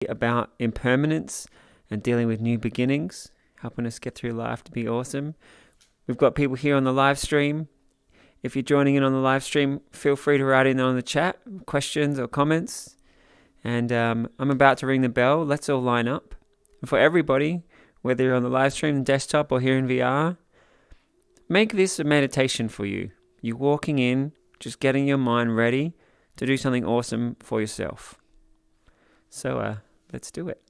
about impermanence and dealing with new beginnings, helping us get through life to be awesome. We've got people here on the live stream. If you're joining in on the live stream, feel free to write in on the chat, questions or comments. And I'm about to ring the bell. Let's all line up. And for everybody, whether you're on the live stream, desktop, or here in VR, make this a meditation for you. You're walking in, just getting your mind ready to do something awesome for yourself. So let's do it.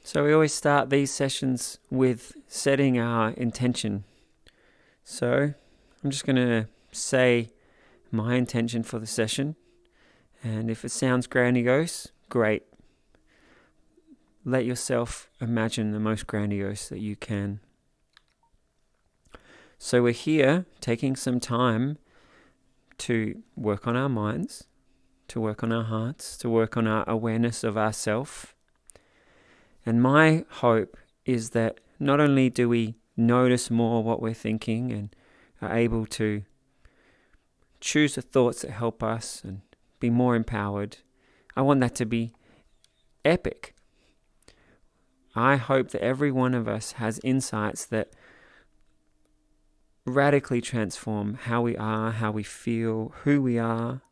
So we always start these sessions with setting our intention. So I'm just going to say my intention for the session. And if it sounds grandiose, great. Let yourself imagine the most grandiose that you can. So we're here taking some time to work on our minds, to work on our hearts, to work on our awareness of ourself. And my hope is that not only do we notice more what we're thinking and are able to choose the thoughts that help us and be more empowered, I want that to be epic. I hope that every one of us has insights that radically transform how we are, how we feel, who we are.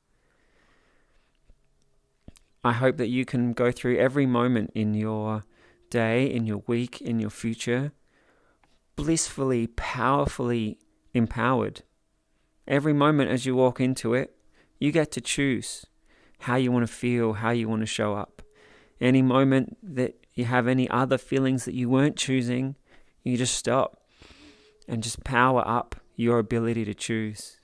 I hope that you can go through every moment in your day, in your week, in your future, blissfully, powerfully empowered. Every moment as you walk into it, you get to choose how you want to feel, how you want to show up. Any moment that you have any other feelings that you weren't choosing, you just stop and just power up your ability to choose.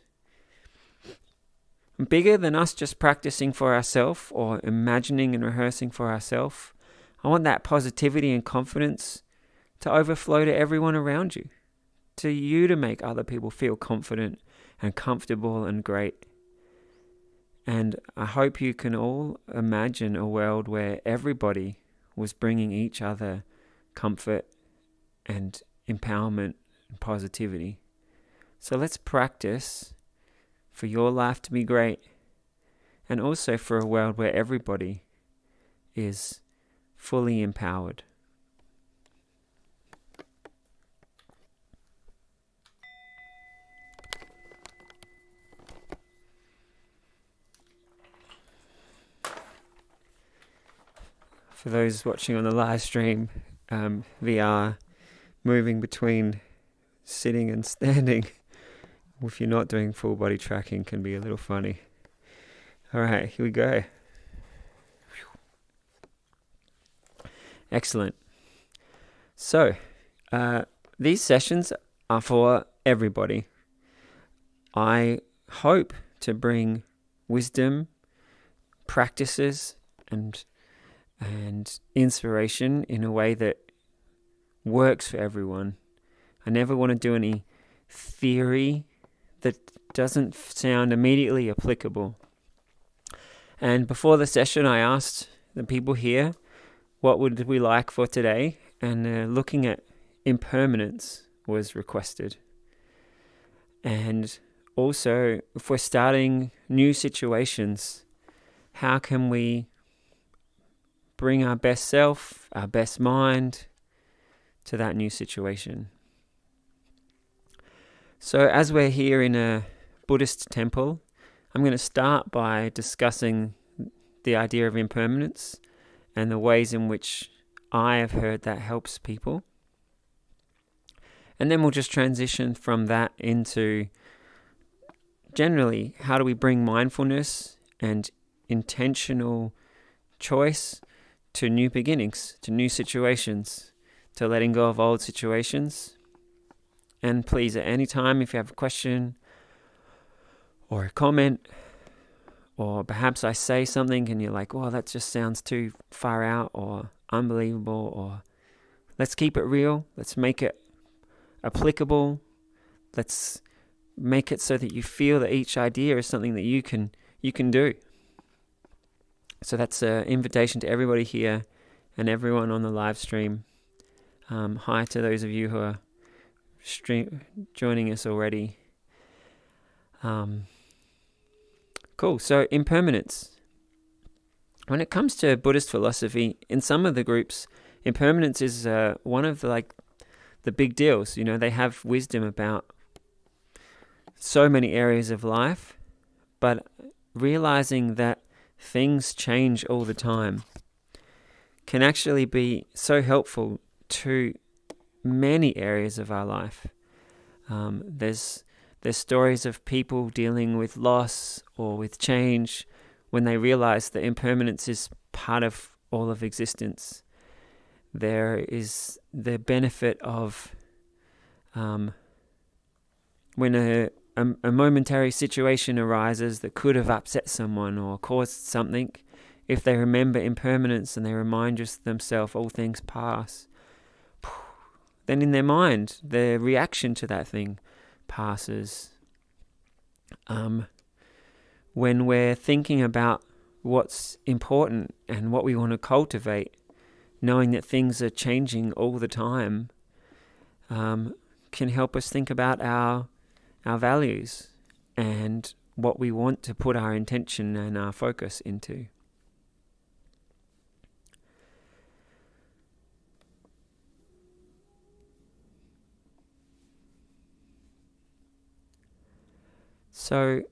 Bigger than us just practicing for ourselves or imagining and rehearsing for ourselves, I want that positivity and confidence to overflow to everyone around you, to you to make other people feel confident and comfortable and great. And I hope you can all imagine a world where everybody was bringing each other comfort and empowerment and positivity. So let's practice for your life to be great, and also for a world where everybody is fully empowered. For those watching on the live stream, VR, moving between sitting and standing, if you're not doing full body tracking, can be a little funny. All right, here we go. Excellent. So, these sessions are for everybody. I hope to bring wisdom, practices, and inspiration in a way that works for everyone. I never want to do any theory that doesn't sound immediately applicable. And before the session, I asked the people here, what would we like for today? And looking at impermanence was requested. And also, if we're starting new situations, how can we bring our best self, our best mind to that new situation. So as we're here in a Buddhist temple, I'm going to start by discussing the idea of impermanence and the ways in which I have heard that helps people. And then we'll just transition from that into generally how do we bring mindfulness and intentional choice to new beginnings, to new situations, to letting go of old situations. And please, at any time, if you have a question or a comment, or perhaps I say something and you're like, oh, that just sounds too far out or unbelievable, or let's keep it real, let's make it applicable, let's make it so that you feel that each idea is something that you can do. So that's an invitation to everybody here and everyone on the live stream. Hi to those of you who are joining us already. Cool. So impermanence. When it comes to Buddhist philosophy, in some of the groups, impermanence is one of the big deals. You know, they have wisdom about so many areas of life, but realizing that things change all the time can actually be so helpful to many areas of our life. There's stories of people dealing with loss or with change when they realize that impermanence is part of all of existence. There is the benefit of when a momentary situation arises that could have upset someone or caused something. If they remember impermanence and they remind themselves all things pass, then in their mind, the reaction to that thing passes. When we're thinking about what's important and what we want to cultivate, knowing that things are changing all the time, can help us think about our values and what we want to put our intention and our focus into. So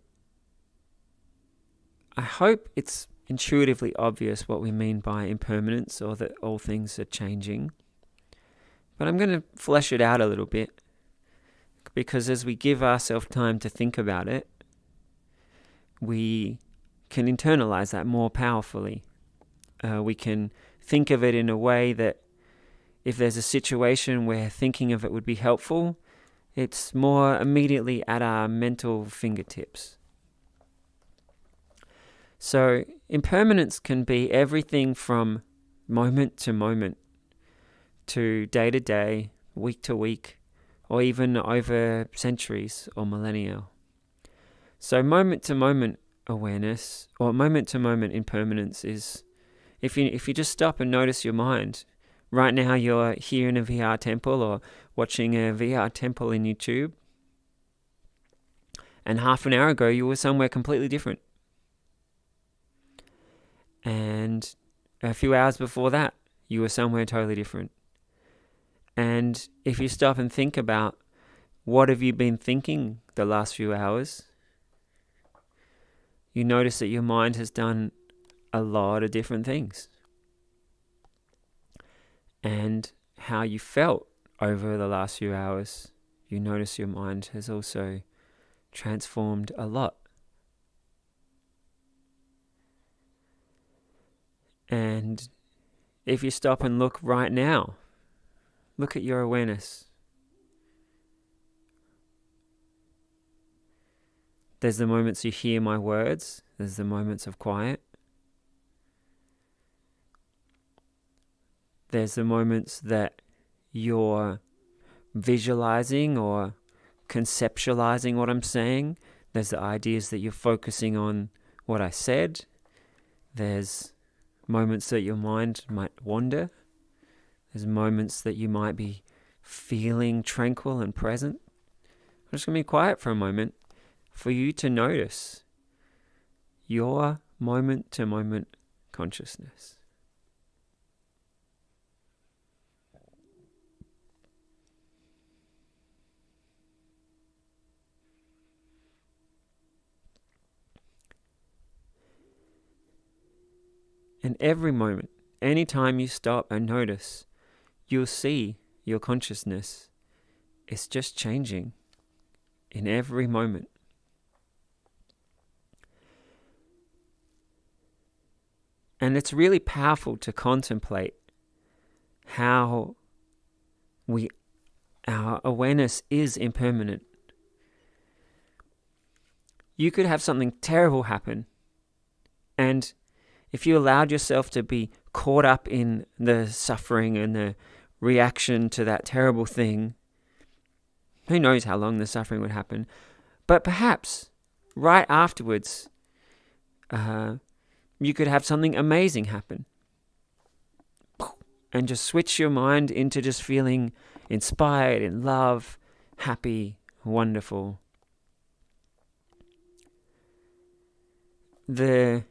I hope it's intuitively obvious what we mean by impermanence, or that all things are changing. But I'm going to flesh it out a little bit, because as we give ourselves time to think about it, we can internalize that more powerfully. We can think of it in a way that if there's a situation where thinking of it would be helpful, it's more immediately at our mental fingertips. So impermanence can be everything from moment to moment to day, week to week, or even over centuries or millennia. So moment-to-moment awareness, or moment-to-moment impermanence, is if you just stop and notice your mind. Right now you're here in a VR temple or watching a VR temple in YouTube, and half an hour ago you were somewhere completely different. And a few hours before that you were somewhere totally different. And if you stop and think about what have you been thinking the last few hours, you notice that your mind has done a lot of different things. And how you felt over the last few hours, you notice your mind has also transformed a lot. And if you stop and look right now, look at your awareness. There's the moments you hear my words. There's the moments of quiet. There's the moments that you're visualizing or conceptualizing what I'm saying. There's the ideas that you're focusing on what I said. There's moments that your mind might wander. There's moments that you might be feeling tranquil and present. I'm just going to be quiet for a moment for you to notice your moment-to-moment consciousness. And every moment, anytime you stop and notice, you'll see your consciousness is just changing in every moment. And it's really powerful to contemplate how our awareness is impermanent. You could have something terrible happen, and if you allowed yourself to be caught up in the suffering and the reaction to that terrible thing, who knows how long the suffering would happen, but perhaps right afterwards, you could have something amazing happen and just switch your mind into just feeling inspired, in love, happy, wonderful. The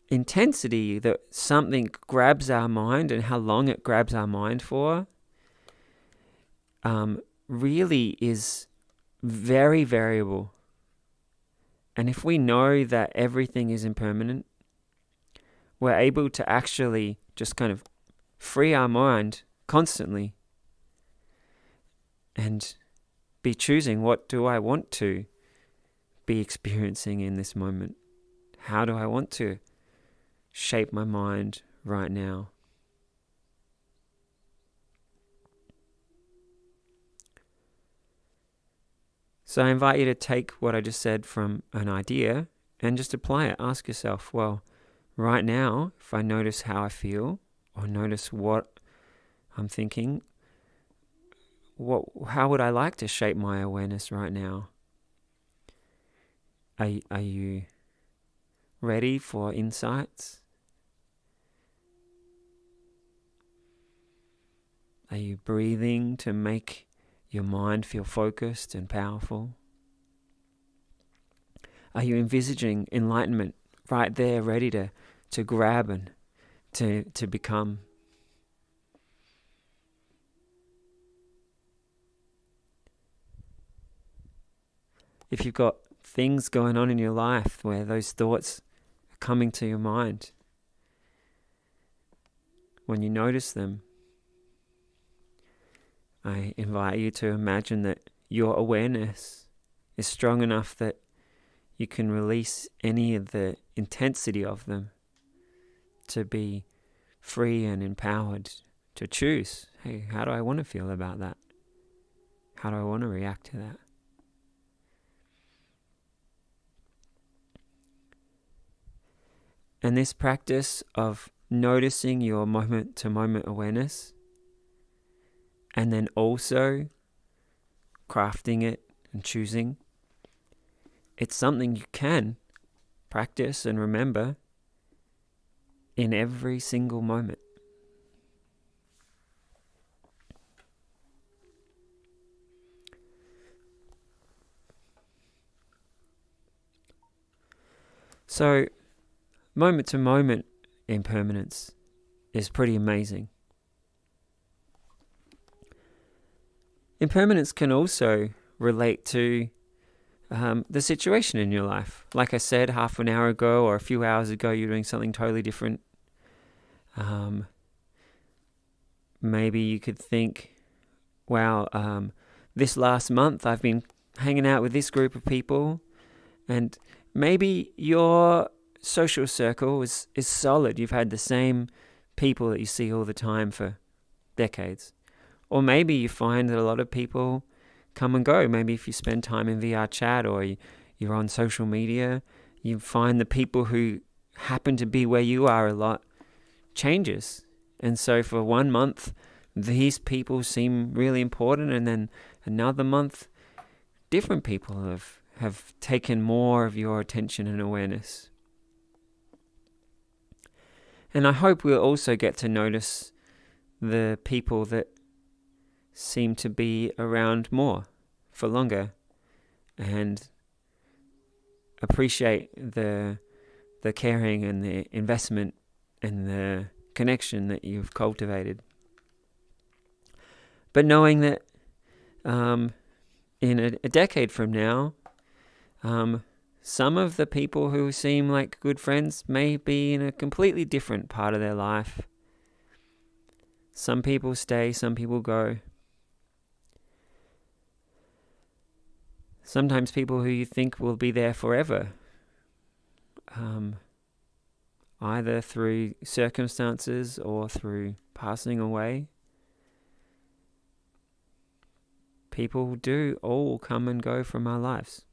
intensity that something grabs our mind and how long it grabs our mind for really is very variable. And if we know that everything is impermanent, we're able to actually just kind of free our mind constantly and be choosing, what do I want to be experiencing in this moment? How do I want to shape my mind right now? So I invite you to take what I just said from an idea and just apply it. Ask yourself, well, right now, if I notice how I feel or notice what I'm thinking, how would I like to shape my awareness right now? Are you ready for insights? Are you breathing to make your mind feel focused and powerful? Are you envisaging enlightenment right there, ready to grab and to become? If you've got things going on in your life where those thoughts are coming to your mind, when you notice them, I invite you to imagine that your awareness is strong enough that you can release any of the intensity of them to be free and empowered to choose, hey, how do I want to feel about that? How do I want to react to that? And this practice of noticing your moment-to-moment awareness and then also crafting it and choosing, it's something you can practice and remember in every single moment. So, moment-to-moment impermanence is pretty amazing. Impermanence can also relate to the situation in your life. Like I said, half an hour ago or a few hours ago, you're doing something totally different. Maybe you could think, wow, this last month I've been hanging out with this group of people, and maybe your social circle is solid. You've had the same people that you see all the time for decades. Or maybe you find that a lot of people come and go. Maybe if you spend time in VR chat or you're on social media, you find the people who happen to be where you are a lot changes. And so for 1 month, these people seem really important, and then another month, different people have taken more of your attention and awareness. And I hope we'll also get to notice the people that seem to be around more for longer and appreciate the caring and the investment and the connection that you've cultivated. But knowing that in a decade from now, some of the people who seem like good friends may be in a completely different part of their life. Some people stay, some people go. Sometimes people who you think will be there forever, either through circumstances or through passing away. People do all come and go from our lives.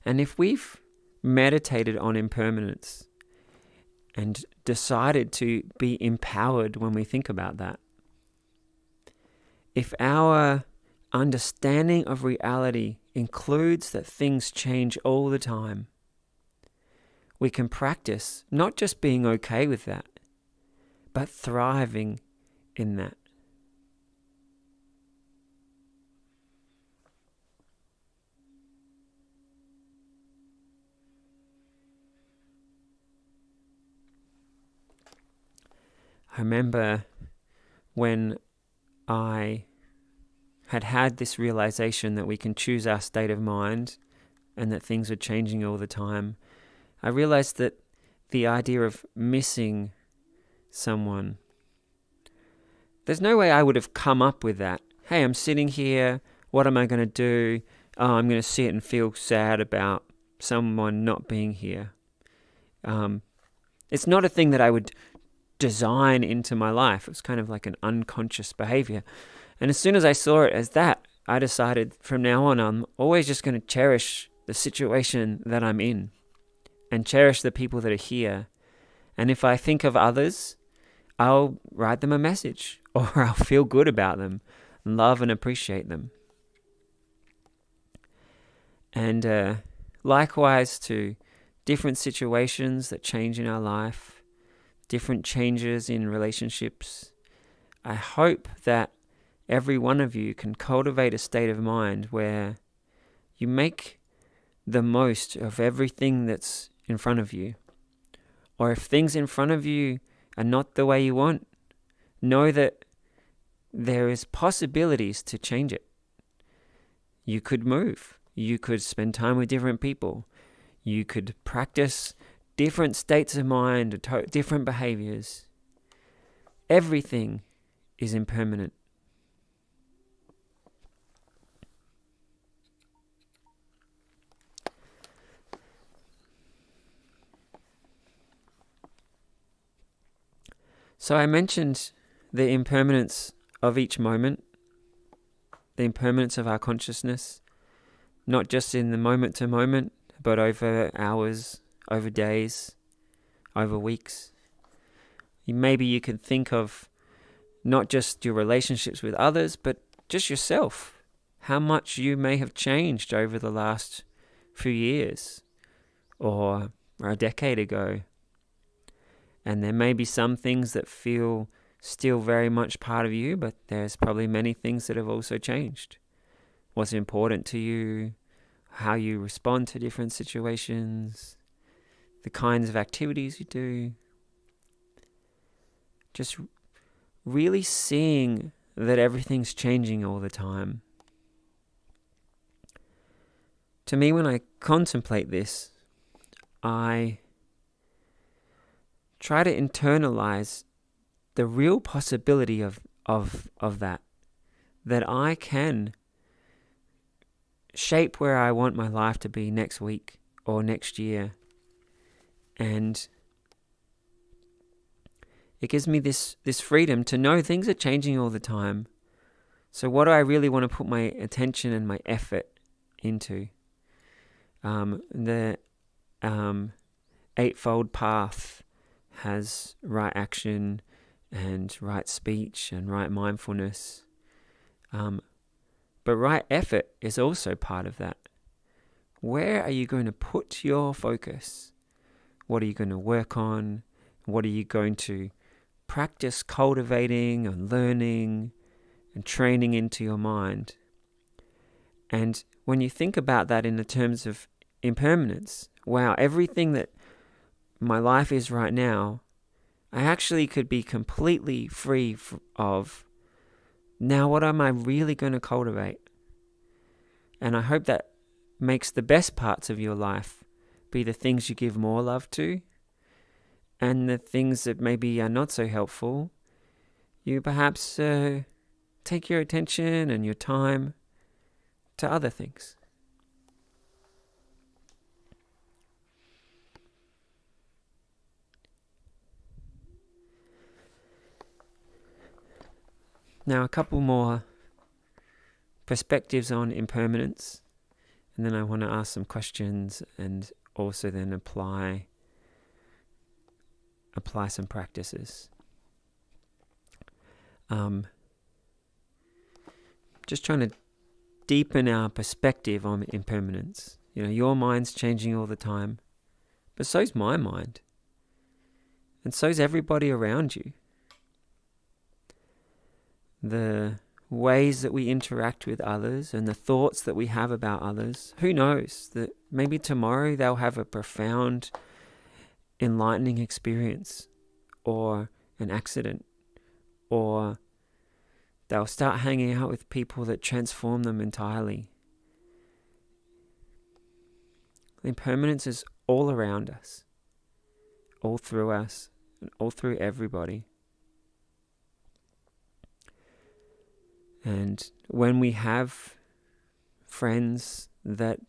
And if we've meditated on impermanence and decided to be empowered when we think about that, if our understanding of reality includes that things change all the time, we can practice not just being okay with that, but thriving in that. I remember when I had this realization that we can choose our state of mind and that things are changing all the time. I realized that the idea of missing someone, there's no way I would have come up with that. Hey, I'm sitting here, what am I going to do? Oh, I'm going to sit and feel sad about someone not being here. It's not a thing that I would design into my life. It's kind of like an unconscious behavior. And as soon as I saw it as that, I decided from now on, I'm always just going to cherish the situation that I'm in and cherish the people that are here. And if I think of others, I'll write them a message or I'll feel good about them, love and appreciate them. And likewise to different situations that change in our life, different changes in relationships, I hope that every one of you can cultivate a state of mind where you make the most of everything that's in front of you. Or if things in front of you are not the way you want, know that there is possibilities to change it. You could move. You could spend time with different people. You could practice different states of mind, different behaviors. Everything is impermanent. So I mentioned the impermanence of each moment, the impermanence of our consciousness, not just in the moment to moment, but over hours, over days, over weeks. Maybe you can think of not just your relationships with others, but just yourself. How much you may have changed over the last few years or a decade ago. And there may be some things that feel still very much part of you, but there's probably many things that have also changed. What's important to you, how you respond to different situations, the kinds of activities you do. Just really seeing that everything's changing all the time. To me, when I contemplate this, I try to internalize the real possibility of that I can shape where I want my life to be next week or next year. And it gives me this freedom to know things are changing all the time. So what do I really want to put my attention and my effort into? The Eightfold Path has right action and right speech and right mindfulness. But right effort is also part of that. Where are you going to put your focus? What are you going to work on? What are you going to practice cultivating and learning and training into your mind? And when you think about that in the terms of impermanence, wow, everything that my life is right now, I actually could be completely free of. Now what am I really going to cultivate? And I hope that makes the best parts of your life be the things you give more love to, and the things that maybe are not so helpful, you perhaps take your attention and your time to other things. Now, a couple more perspectives on impermanence, and then I want to ask some questions and also then apply some practices. Just trying to deepen our perspective on impermanence. Your mind's changing all the time, but so's my mind, and so's everybody around you. The ways that we interact with others and the thoughts that we have about others, who knows, that maybe tomorrow they'll have a profound, enlightening experience, or an accident, or they'll start hanging out with people that transform them entirely. Impermanence is all around us, and all through everybody. And when we have friends that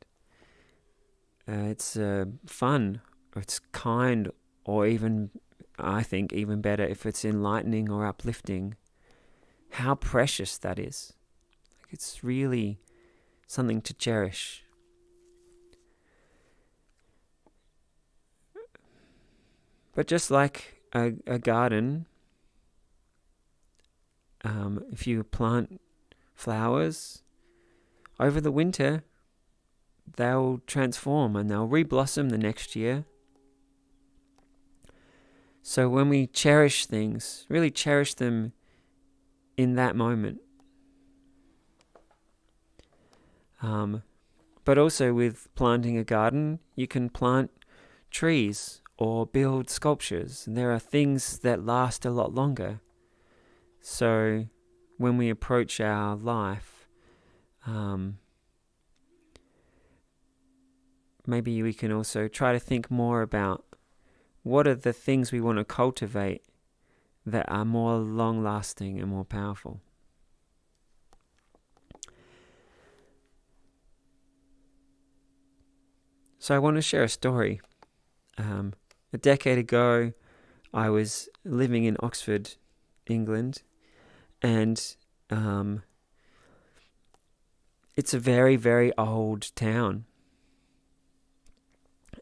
it's fun, or it's kind, or even, I think, even better if it's enlightening or uplifting, how precious that is. It's really something to cherish. But just like a garden, if you plant flowers, over the winter, they'll transform and they'll re-blossom the next year. So when we cherish things, really cherish them in that moment. But also with planting a garden, you can plant trees or build sculptures, and there are things that last a lot longer. So when we approach our life, maybe we can also try to think more about what are the things we want to cultivate that are more long-lasting and more powerful. So I want to share a story. A decade ago, I was living in Oxford, England, and it's a very, very old town.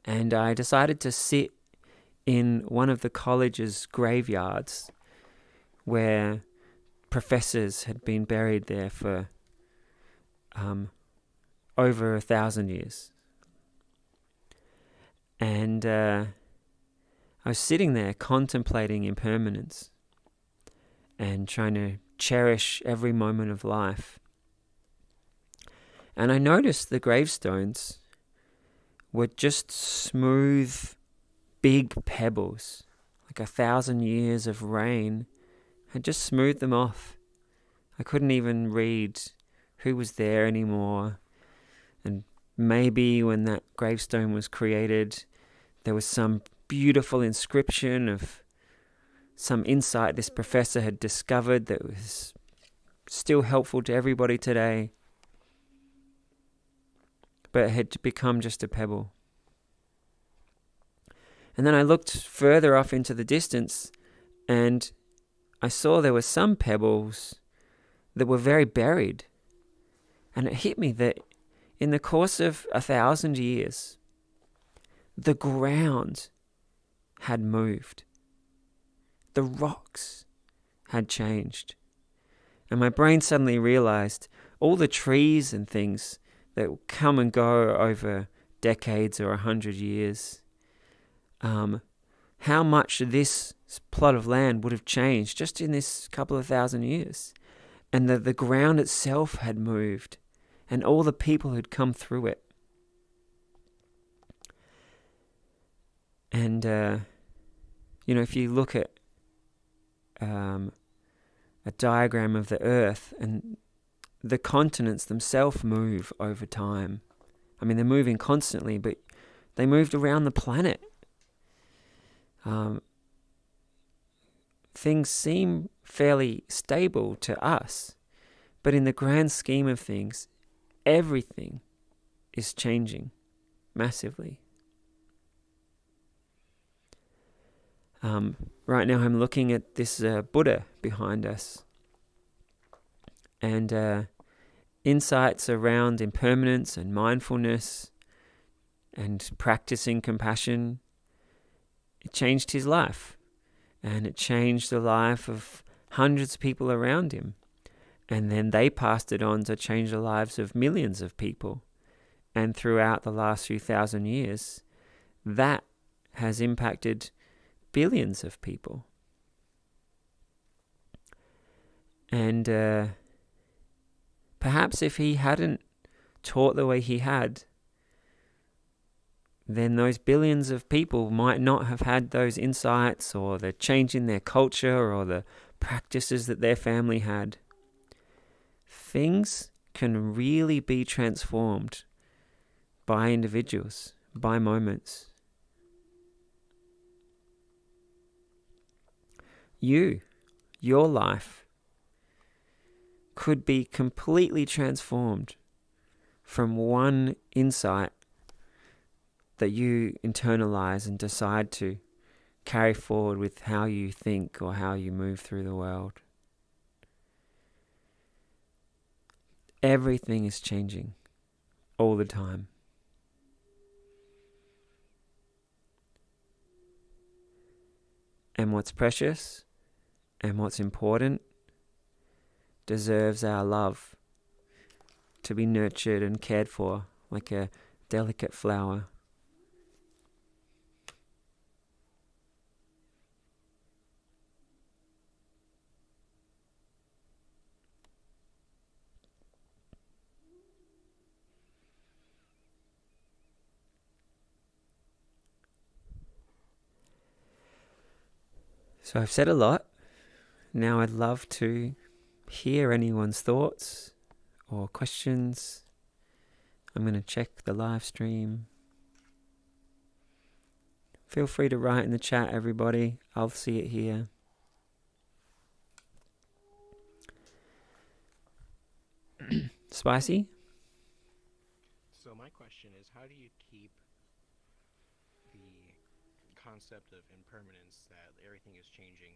And I decided to sit in one of the college's graveyards where professors had been buried there for over 1,000 years. And I was sitting there contemplating impermanence and trying to cherish every moment of life. And I noticed the gravestones were just smooth, big pebbles. Like 1,000 years of rain had just smoothed them off. I couldn't even read who was there anymore. And maybe when that gravestone was created, there was some beautiful inscription of some insight this professor had discovered that was still helpful to everybody today, but it had become just a pebble. And then I looked further off into the distance, and I saw there were some pebbles that were very buried. And it hit me that in the course of 1,000 years, the ground had moved. The rocks had changed. And my brain suddenly realized all the trees and things that come and go over decades or 100 years, how much this plot of land would have changed just in this couple of 1,000 years. And the ground itself had moved, and all the people had come through it. And, if you look at a diagram of the earth, and the continents themselves move over time. I mean, they're moving constantly, but they moved around the planet. Things seem fairly stable to us, but in the grand scheme of things, everything is changing massively. Right now I'm looking at this Buddha behind us, and insights around impermanence and mindfulness and practicing compassion. It changed his life, and it changed the life of hundreds of people around him, and then they passed it on to change the lives of millions of people. And throughout the last few thousand years, that has impacted billions of people. And perhaps if he hadn't taught the way he had, then those billions of people might not have had those insights or the change in their culture or the practices that their family had. Things can really be transformed by individuals, by moments. Your life could be completely transformed from one insight that you internalize and decide to carry forward with how you think or how you move through the world. Everything is changing all the time. And what's precious and what's important deserves our love to be nurtured and cared for like a delicate flower. So I've said a lot. Now I'd love to hear anyone's thoughts or questions. I'm going to check the live stream. Feel free to write in the chat, everybody. I'll see it here. Spicy? So my question is, how do you keep the concept of impermanence, that everything is changing,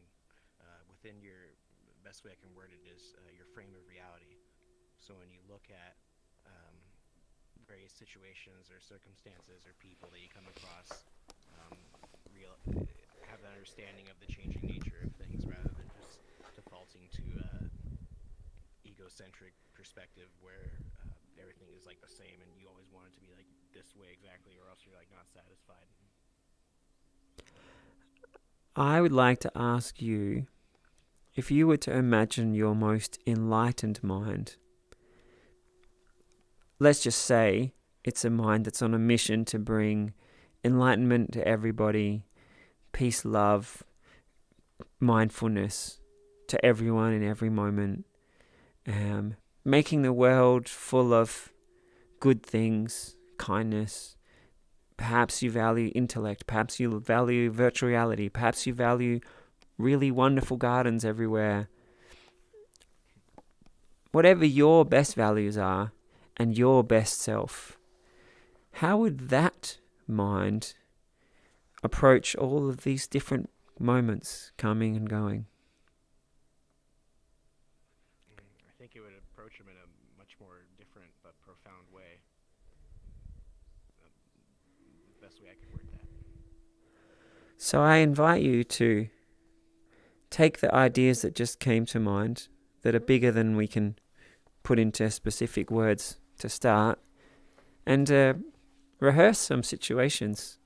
within your, best way I can word it is your frame of reality? So when you look at various situations or circumstances or people that you come across, have that understanding of the changing nature of things rather than just defaulting to egocentric perspective where everything is like the same and you always want it to be like this way exactly, or else you're like not satisfied. I would like to ask you, if you were to imagine your most enlightened mind, let's just say it's a mind that's on a mission to bring enlightenment to everybody, peace, love, mindfulness to everyone in every moment, making the world full of good things, kindness. Perhaps you value intellect, perhaps you value virtual reality, perhaps you value really wonderful gardens everywhere. Whatever your best values are and your best self, how would that mind approach all of these different moments coming and going? I think it would approach them in a much more different but profound way. The best way I could word that. So I invite you to take the ideas that just came to mind, that are bigger than we can put into specific words to start, and rehearse some situations.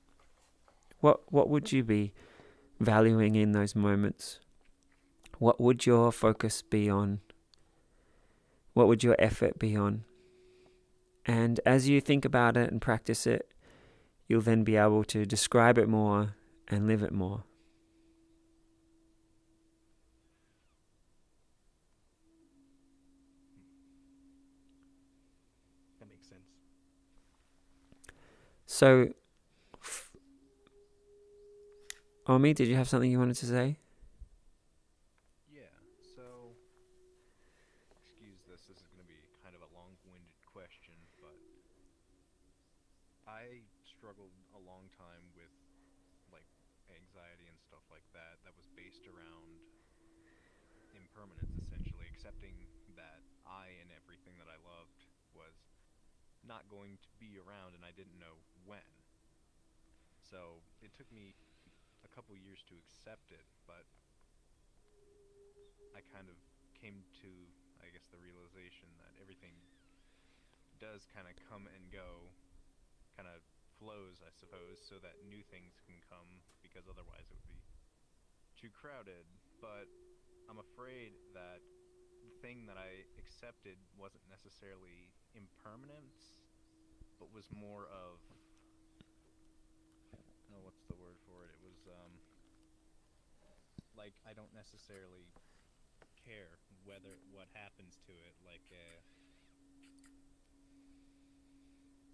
What would you be valuing in those moments? What would your focus be on? What would your effort be on? And as you think about it and practice it, you'll then be able to describe it more and live it more. makes sense. So, Omi, did you have something you wanted to say? Yeah, so, excuse this is going to be kind of a long-winded question, but I struggled a long time with, like, anxiety and stuff like that was based around impermanence, essentially, accepting that I and everything that I loved was not going to be around, and I didn't know when. So, it took me a couple years to accept it, but I kind of came to, I guess, the realization that everything does kind of come and go, kind of flows, I suppose, so that new things can come, because otherwise it would be too crowded. But I'm afraid that the thing that I accepted wasn't necessarily impermanence, but was more of, oh, what's the word for it? It was, like, I don't necessarily care what happens to it, like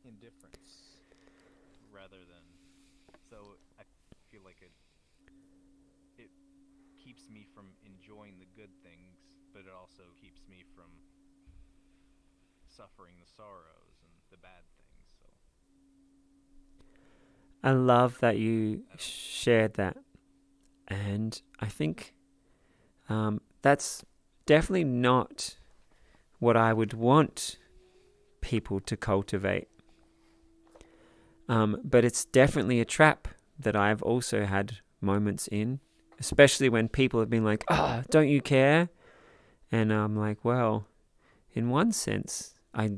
indifference rather than. So I feel like it keeps me from enjoying the good things, but it also keeps me from suffering the sorrows and the bad things. So I love that you shared that. And I think that's definitely not what I would want people to cultivate. But it's definitely a trap that I've also had moments in, especially when people have been like, don't you care? And I'm like, well, in one sense, I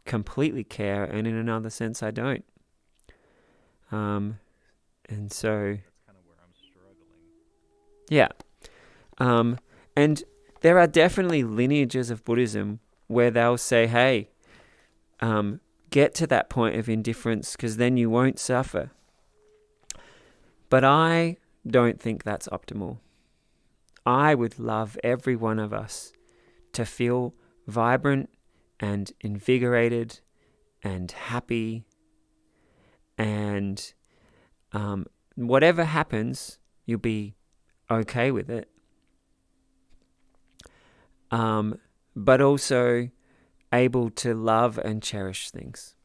completely care, and in another sense, I don't. And so, that's kind of where I'm struggling. yeah. And there are definitely lineages of Buddhism where they'll say, hey, get to that point of indifference because then you won't suffer. But I don't think that's optimal. I would love every one of us to feel vibrant and invigorated and happy, and whatever happens, you'll be okay with it. But also able to love and cherish things.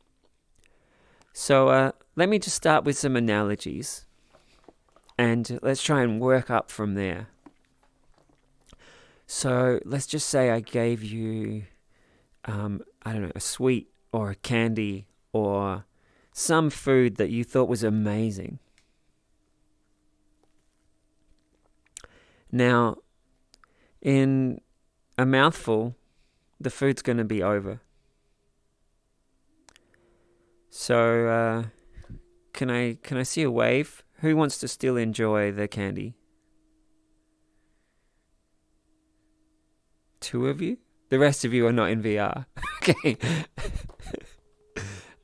So let me just start with some analogies, and let's try and work up from there. So let's just say I gave you, I don't know, a sweet or a candy or some food that you thought was amazing. Now, in a mouthful, the food's going to be over. So, can I see a wave? Who wants to still enjoy the candy? 2 of you? The rest of you are not in VR. Okay.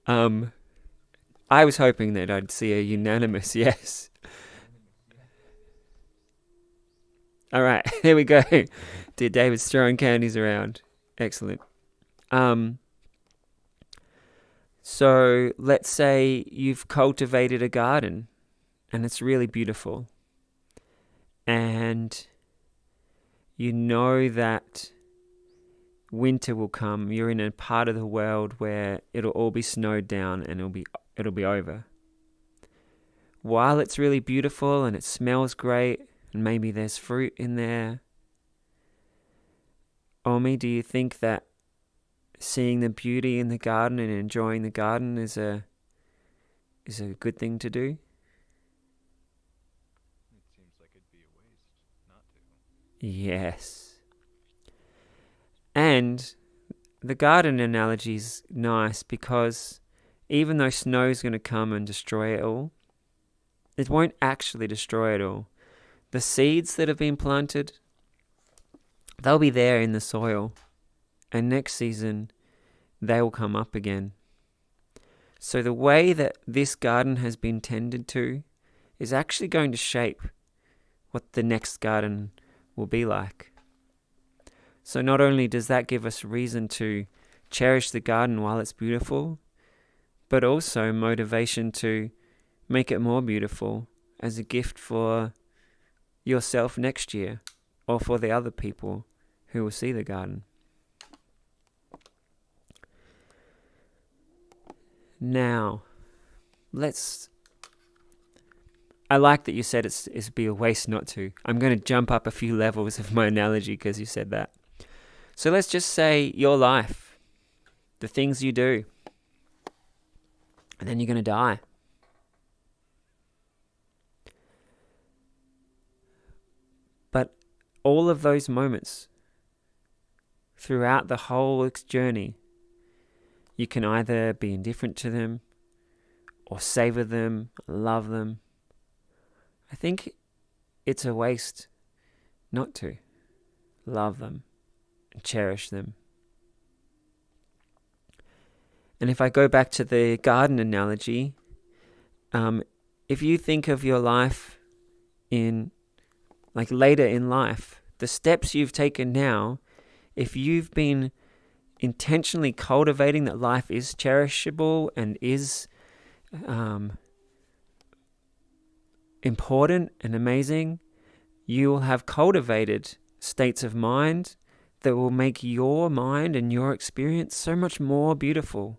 I was hoping that I'd see a unanimous yes. All right, here we go. Dear David's throwing candies around. Excellent. So let's say you've cultivated a garden and it's really beautiful. And you know that winter will come. You're in a part of the world where it'll all be snowed down and it'll be over. While it's really beautiful and it smells great, and maybe there's fruit in there, Omi, do you think that seeing the beauty in the garden and enjoying the garden is a good thing to do? It seems like it'd be a waste not to. Yes. And the garden analogy is nice because even though snow's going to come and destroy it all, it won't actually destroy it all. The seeds that have been planted, they'll be there in the soil, and next season they will come up again. So the way that this garden has been tended to is actually going to shape what the next garden will be like. So not only does that give us reason to cherish the garden while it's beautiful, but also motivation to make it more beautiful as a gift for yourself next year or for the other people who will see the garden. Now, I like that you said it'd be a waste not to. I'm going to jump up a few levels of my analogy because you said that. So let's just say your life, the things you do, and then you're going to die. But all of those moments throughout the whole journey, you can either be indifferent to them or savor them, love them. I think it's a waste not to love them and cherish them. And if I go back to the garden analogy, if you think of your life later in life, the steps you've taken now, if you've been intentionally cultivating that life is cherishable and is important and amazing, you will have cultivated states of mind that will make your mind and your experience so much more beautiful.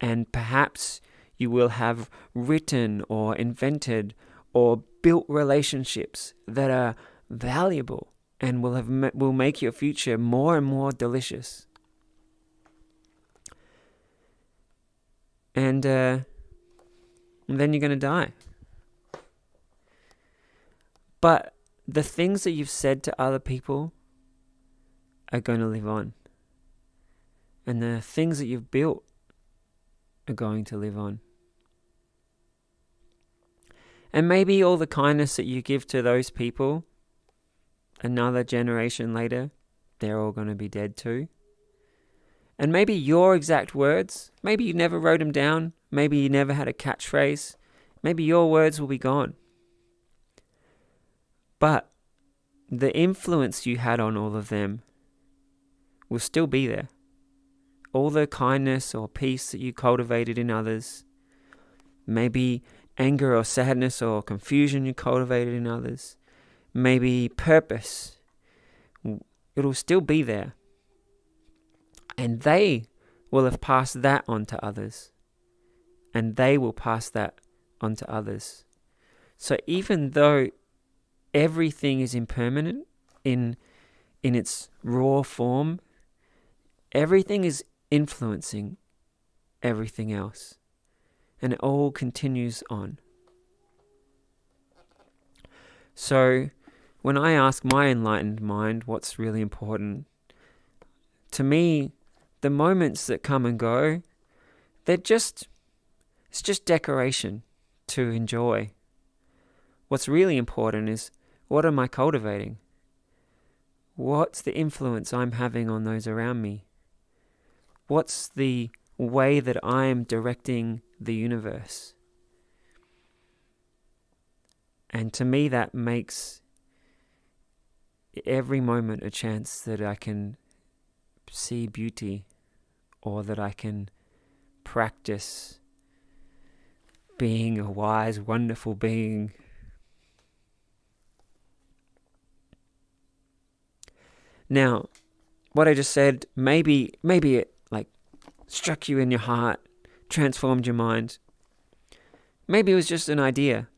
And perhaps you will have written or invented or built relationships that are valuable and will make your future more and more delicious. And then you're going to die. But the things that you've said to other people are going to live on. And the things that you've built are going to live on. And maybe all the kindness that you give to those people, another generation later, they're all going to be dead too. And maybe your exact words, maybe you never wrote them down, maybe you never had a catchphrase, maybe your words will be gone. But the influence you had on all of them will still be there. All the kindness or peace that you cultivated in others, maybe anger or sadness or confusion you cultivated in others, maybe purpose, it'll still be there. And they will have passed that on to others. And they will pass that on to others. So even though everything is impermanent in its raw form, everything is influencing everything else. And it all continues on. So when I ask my enlightened mind what's really important, to me, the moments that come and go, it's just decoration to enjoy. What's really important is, what am I cultivating? What's the influence I'm having on those around me? What's the way that I'm directing the universe? And to me, that makes every moment a chance that I can see beauty, or that I can practice being a wise, wonderful being. Now, what I just said, maybe it struck you in your heart, transformed your mind. Maybe it was just an idea.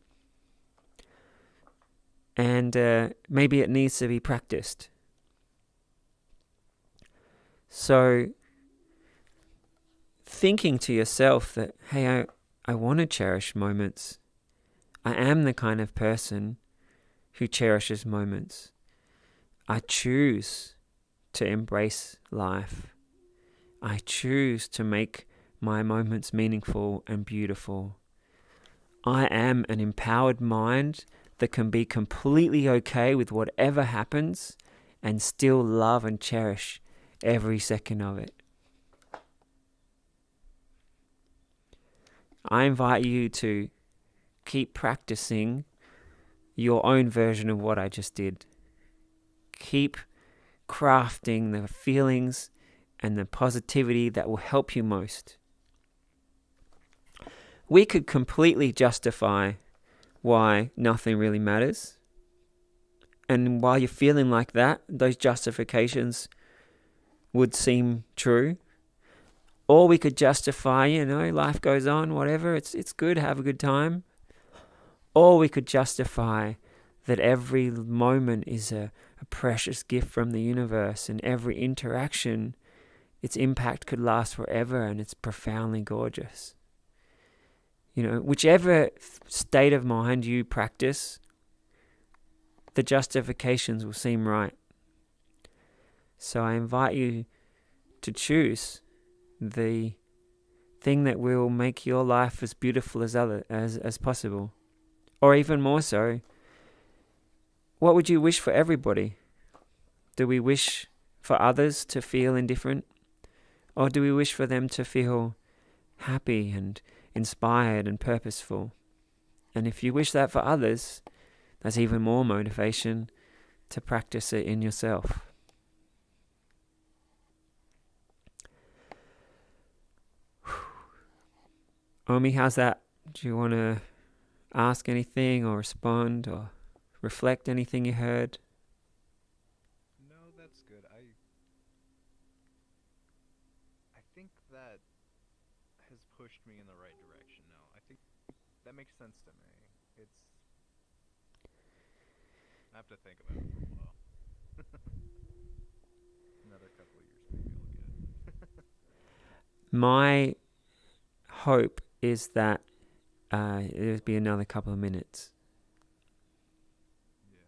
And maybe it needs to be practiced. So, thinking to yourself that, hey, I want to cherish moments. I am the kind of person who cherishes moments. I choose to embrace life. I choose to make my moments meaningful and beautiful. I am an empowered mind that can be completely okay with whatever happens and still love and cherish every second of it. I invite you to keep practicing your own version of what I just did. Keep crafting the feelings and the positivity that will help you most. We could completely justify why nothing really matters. And while you're feeling like that, those justifications would seem true. Or we could justify, life goes on, whatever, it's good, have a good time. Or we could justify that every moment is a precious gift from the universe, and every interaction, its impact could last forever, and it's profoundly gorgeous. Whichever state of mind you practice, the justifications will seem right. So I invite you to choose the thing that will make your life as beautiful as possible. Or even more so, what would you wish for everybody? Do we wish for others to feel indifferent? Or do we wish for them to feel happy and inspired and purposeful? And if you wish that for others, that's even more motivation to practice it in yourself. Omi, how's that? Do you want to ask anything or respond or reflect anything you heard? No, that's good. I think that has pushed me in the right direction now. I think that makes sense to me. I have to think about it for a while. Another couple of years, maybe I'll get it. My hope is that it'll be another couple of minutes. Yeah.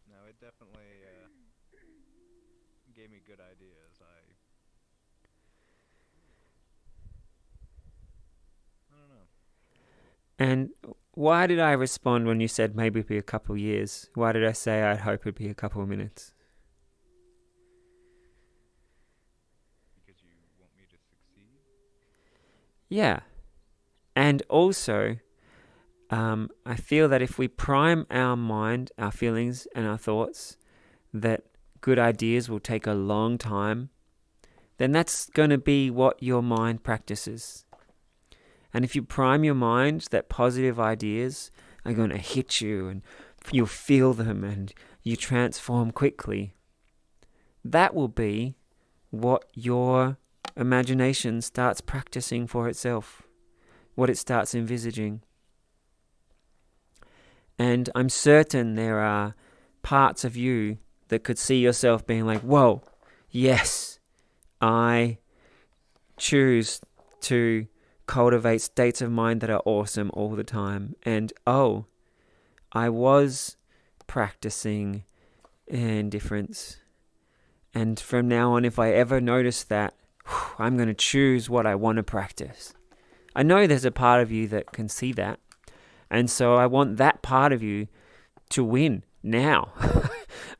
No, it definitely gave me good ideas. I don't know. And why did I respond when you said maybe it'd be a couple of years? Why did I say I'd hope it'd be a couple of minutes? Because you want me to succeed? Yeah. And also, I feel that if we prime our mind, our feelings and our thoughts, that good ideas will take a long time, then that's going to be what your mind practices. And if you prime your mind that positive ideas are going to hit you and you'll feel them and you transform quickly, that will be what your imagination starts practicing for itself, what it starts envisaging. And I'm certain there are parts of you that could see yourself being like, whoa, yes, I choose to cultivate states of mind that are awesome all the time. And I was practicing indifference. And from now on, if I ever notice that, I'm going to choose what I want to practice. I know there's a part of you that can see that. And so I want that part of you to win now.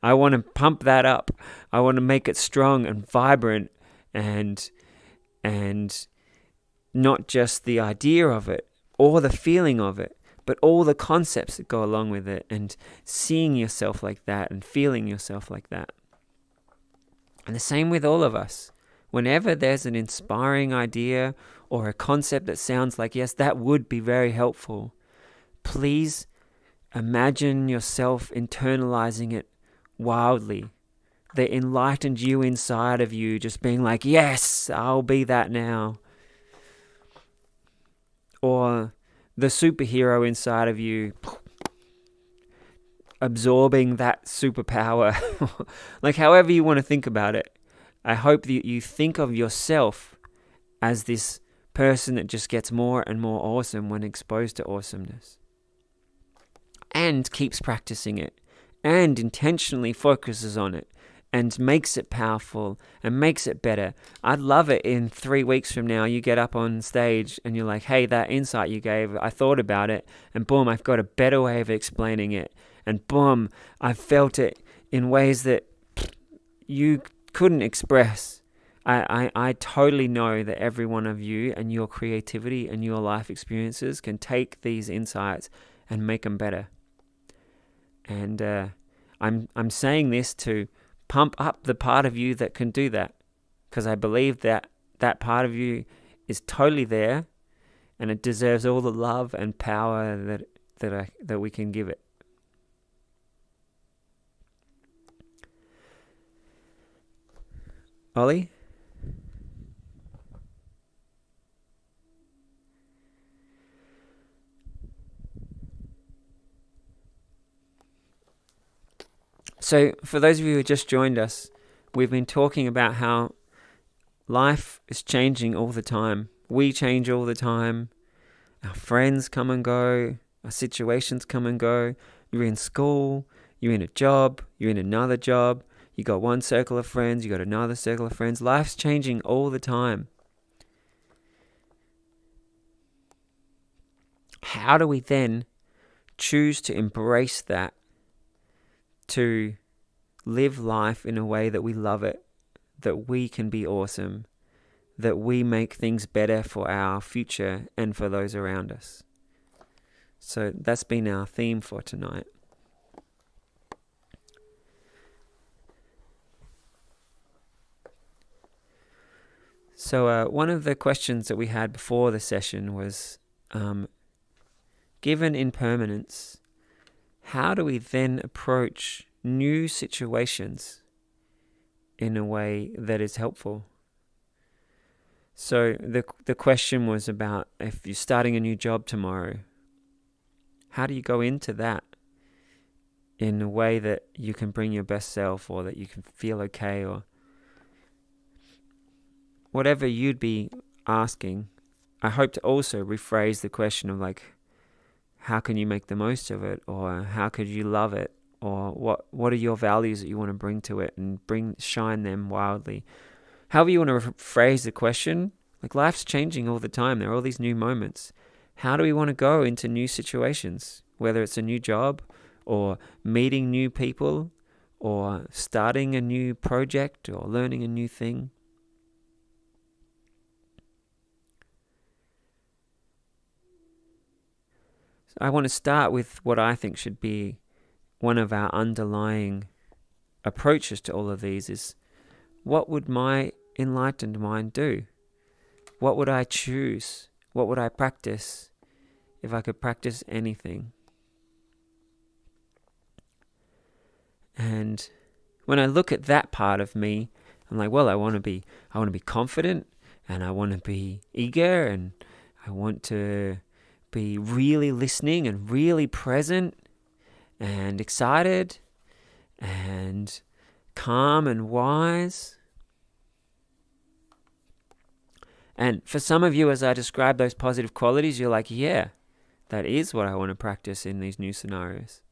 I want to pump that up. I want to make it strong and vibrant and not just the idea of it or the feeling of it, but all the concepts that go along with it, and seeing yourself like that and feeling yourself like that. And the same with all of us. Whenever there's an inspiring idea or a concept that sounds like, yes, that would be very helpful, please imagine yourself internalizing it wildly. The enlightened you inside of you just being like, yes, I'll be that now. Or the superhero inside of you absorbing that superpower. Like however you want to think about it. I hope that you think of yourself as this person that just gets more and more awesome when exposed to awesomeness. And keeps practicing it. And intentionally focuses on it. And makes it powerful and makes it better. I'd love it in 3 weeks from now you get up on stage and you're like, hey, that insight you gave, I thought about it, and boom, I've got a better way of explaining it. And boom, I've felt it in ways that you couldn't express. I totally know that every one of you and your creativity and your life experiences can take these insights and make them better. And I'm saying this to pump up the part of you that can do that. because I believe that that part of you is totally there, and it deserves all the love and power that we can give it. Ollie? So, for those of you who just joined us, we've been talking about how life is changing all the time. We change all the time. Our friends come and go. Our situations come and go. You're in school. You're in a job. You're in another job. You got one circle of friends. You got another circle of friends. Life's changing all the time. How do we then choose to embrace that, to live life in a way that we love it, that we can be awesome, that we make things better for our future and for those around us? So that's been our theme for tonight. So one of the questions that we had before the session was, given impermanence, how do we then approach new situations in a way that is helpful? So the question was about, if you're starting a new job tomorrow, how do you go into that in a way that you can bring your best self, or that you can feel okay, or whatever you'd be asking? I hope to also rephrase the question of like, how can you make the most of it, or how could you love it, or what are your values that you want to bring to it and shine them wildly. However you want to phrase the question, like life's changing all the time. There are all these new moments. How do we want to go into new situations, whether it's a new job or meeting new people or starting a new project or learning a new thing? I want to start with what I think should be one of our underlying approaches to all of these is, what would my enlightened mind do? What would I choose? What would I practice if I could practice anything? And when I look at that part of me, I'm like, well, I want to be confident, and I want to be eager, and I want to be really listening and really present and excited and calm and wise. And for some of you, as I describe those positive qualities, you're like, yeah, that is what I want to practice in these new scenarios.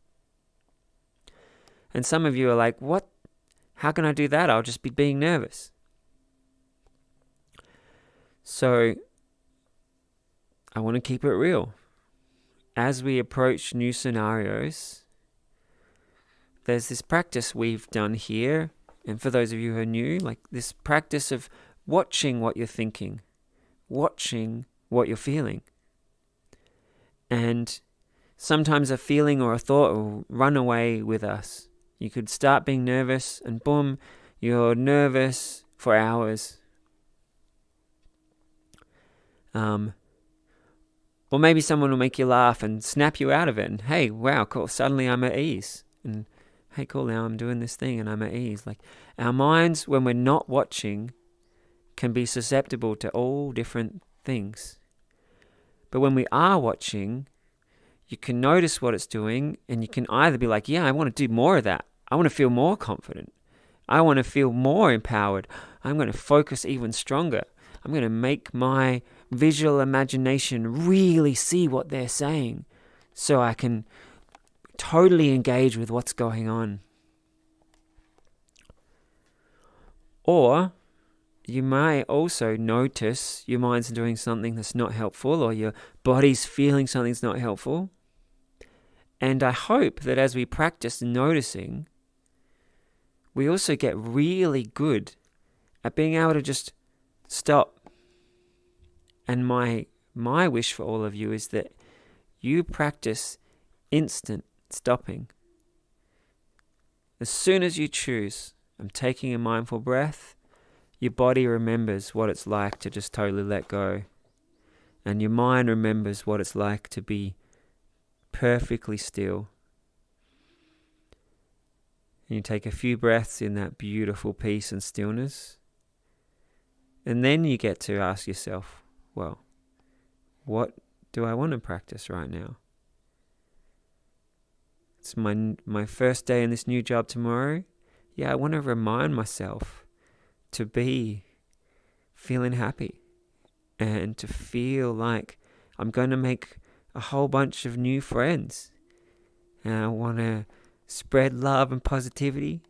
And some of you are like, what? How can I do that? I'll just be being nervous. So I want to keep it real. As we approach new scenarios, there's this practice we've done here, and for those of you who are new, like this practice of watching what you're thinking, watching what you're feeling. And sometimes a feeling or a thought will run away with us. You could start being nervous, and boom, you're nervous for hours. Or maybe someone will make you laugh and snap you out of it. And hey, wow, cool. Suddenly I'm at ease. And hey, cool, now I'm doing this thing and I'm at ease. Like our minds, when we're not watching, can be susceptible to all different things. But when we are watching, you can notice what it's doing, and you can either be like, yeah, I want to do more of that. I want to feel more confident. I want to feel more empowered. I'm going to focus even stronger. I'm going to make my visual imagination really see what they're saying so I can totally engage with what's going on. Or you may also notice your mind's doing something that's not helpful, or your body's feeling something that's not helpful. And I hope that as we practice noticing, we also get really good at being able to just stop. And my wish for all of you is that you practice instant stopping. As soon as you choose, I'm taking a mindful breath, your body remembers what it's like to just totally let go. And your mind remembers what it's like to be perfectly still. And you take a few breaths in that beautiful peace and stillness. And then you get to ask yourself, well, what do I want to practice right now? It's my first day in this new job tomorrow. Yeah, I want to remind myself to be feeling happy and to feel like I'm going to make a whole bunch of new friends. And I want to spread love and positivity.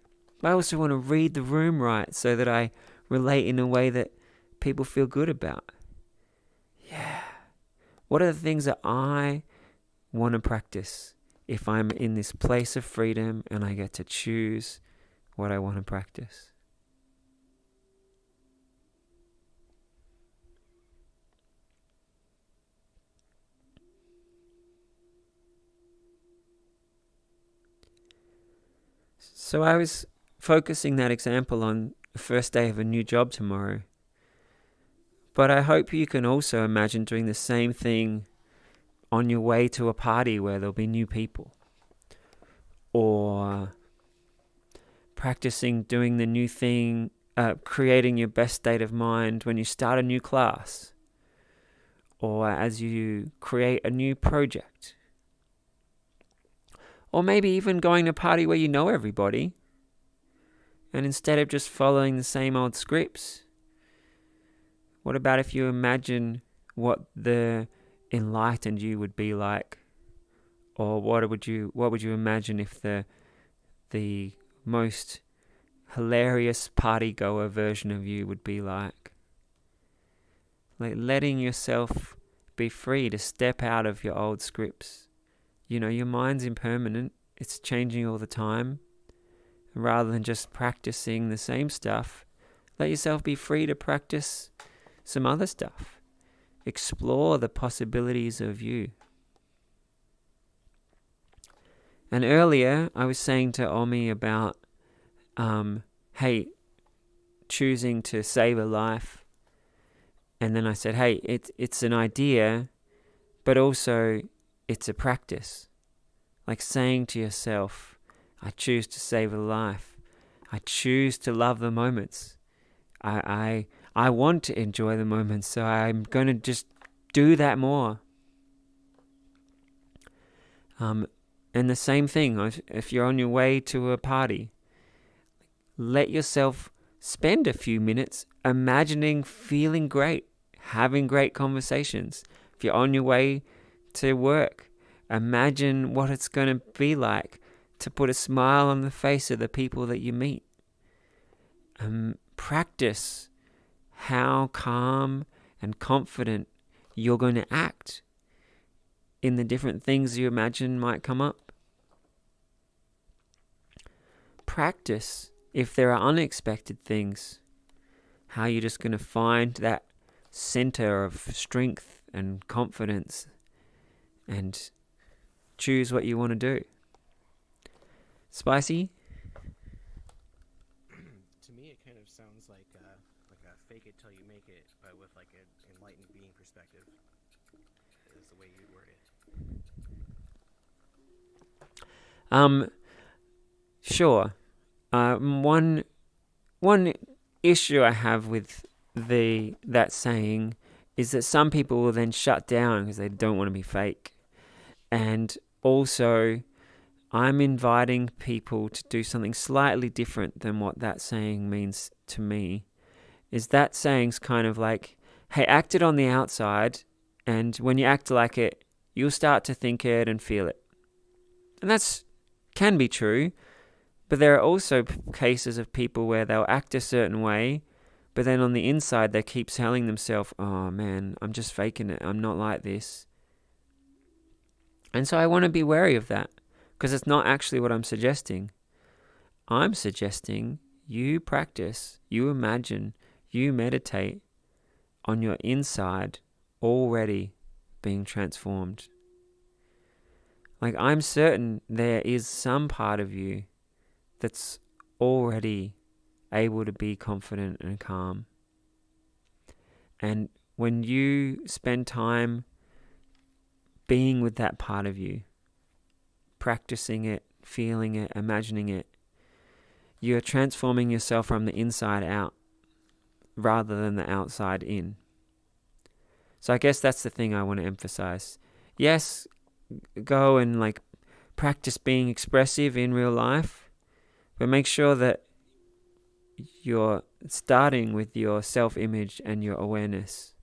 But I also want to read the room right so that I relate in a way that people feel good about. Yeah. What are the things that I want to practice if I'm in this place of freedom and I get to choose what I want to practice? So I was focusing that example on the first day of a new job tomorrow. But I hope you can also imagine doing the same thing on your way to a party where there'll be new people. Or practicing doing the new thing, creating your best state of mind when you start a new class. Or as you create a new project. Or maybe even going to a party where you know everybody. And instead of just following the same old scripts, what about if you imagine what the enlightened you would be like? Or what would you imagine if the most hilarious party goer version of you would be like? Like letting yourself be free to step out of your old scripts. You know, your mind's impermanent. It's changing all the time. Rather than just practicing the same stuff, let yourself be free to practice some other stuff. Explore the possibilities of you. And earlier, I was saying to Omi about, hey, choosing to save a life. And then I said, hey, it's an idea, but also it's a practice. Like saying to yourself, I choose to save a life. I choose to love the moments. I want to enjoy the moments, so I'm going to just do that more. And the same thing, if you're on your way to a party, let yourself spend a few minutes imagining feeling great, having great conversations. If you're on your way to work, imagine what it's going to be like to put a smile on the face of the people that you meet. Practice how calm and confident you're going to act in the different things you imagine might come up. Practice if there are unexpected things, how you're just going to find that center of strength and confidence and choose what you want to do. Spicy? To me, it kind of sounds like a fake it till you make it, but with like an enlightened being perspective. Is the way you'd word it. Sure. One issue I have with that saying is that some people will then shut down because they don't want to be fake. And also, I'm inviting people to do something slightly different than what that saying means to me. Is that saying's kind of like, hey, act it on the outside, and when you act like it, you'll start to think it and feel it. And that's can be true, but there are also cases of people where they'll act a certain way, but then on the inside they keep telling themselves, oh man, I'm just faking it, I'm not like this. And so I want to be wary of that, because it's not actually what I'm suggesting. I'm suggesting you practice, you imagine, you meditate on your inside already being transformed. Like, I'm certain there is some part of you that's already able to be confident and calm. And when you spend time being with that part of you, practicing it, feeling it, imagining it, you're transforming yourself from the inside out rather than the outside in. So I guess that's the thing I want to emphasize. Yes, go and practice being expressive in real life, but make sure that you're starting with your self-image and your awareness.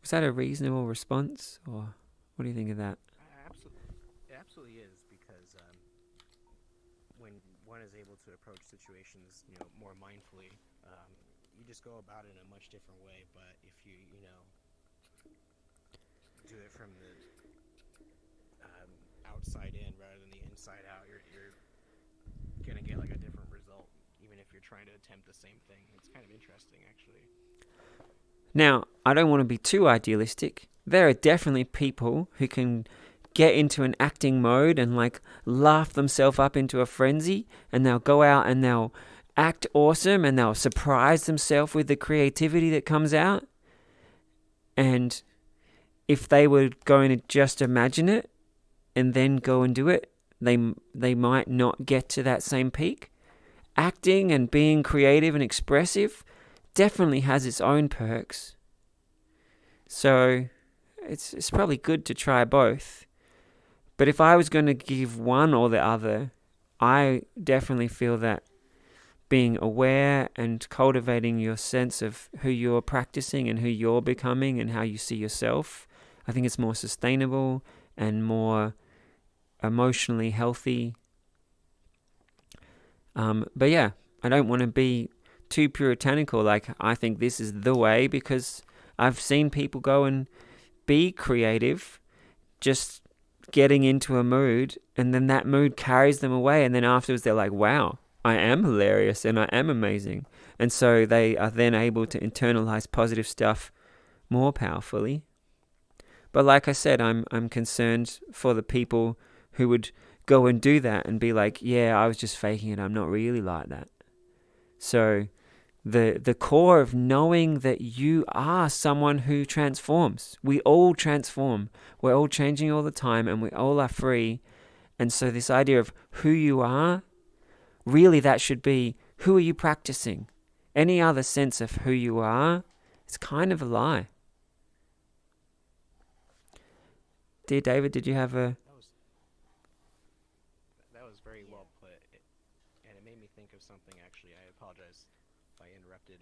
Was that a reasonable response, or what do you think of that? It absolutely is, because when one is able to approach situations, more mindfully, you just go about it in a much different way. But if you do it from the outside in rather than the inside out, you're gonna get a different result, even if you're trying to attempt the same thing. It's kind of interesting, actually. Now, I don't want to be too idealistic. There are definitely people who can get into an acting mode and laugh themselves up into a frenzy, and they'll go out and they'll act awesome and they'll surprise themselves with the creativity that comes out. And if they were going to just imagine it and then go and do it, they might not get to that same peak. Acting and being creative and expressive definitely has its own perks. So it's probably good to try both. But if I was going to give one or the other, I definitely feel that being aware and cultivating your sense of who you're practicing and who you're becoming and how you see yourself, I think it's more sustainable and more emotionally healthy. But yeah, I don't want to be too puritanical, I think this is the way, because I've seen people go and be creative, just getting into a mood, and then that mood carries them away, and then afterwards they're like, wow, I am hilarious and I am amazing. And so they are then able to internalize positive stuff more powerfully. But like I said, I'm concerned for the people who would go and do that and be like, yeah, I was just faking it, I'm not really like that. So the core of knowing that you are someone who transforms. We all transform. We're all changing all the time, and we all are free. And so this idea of who you are, really that should be, who are you practicing? Any other sense of who you are, it's kind of a lie. Dear David, did you have a... That was very well put, and it made me think of something, actually. I apologize if I interrupted.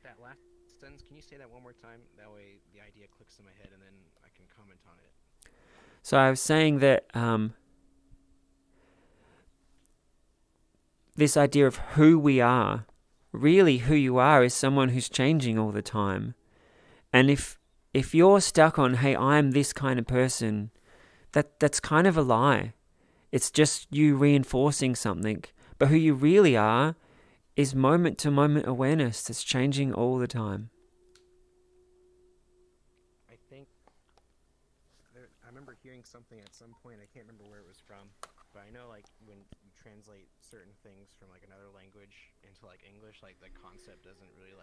That last sentence, can you say that one more time? That way the idea clicks in my head and then I can comment on it. So I was saying that this idea of who we are, really who you are is someone who's changing all the time. And if you're stuck on, hey, I'm this kind of person, that's kind of a lie. It's just you reinforcing something. But who you really are is moment-to-moment awareness that's changing all the time. I think I remember hearing something at some point. I can't remember where it was from, but I know when you translate certain things from another language into English, the concept doesn't really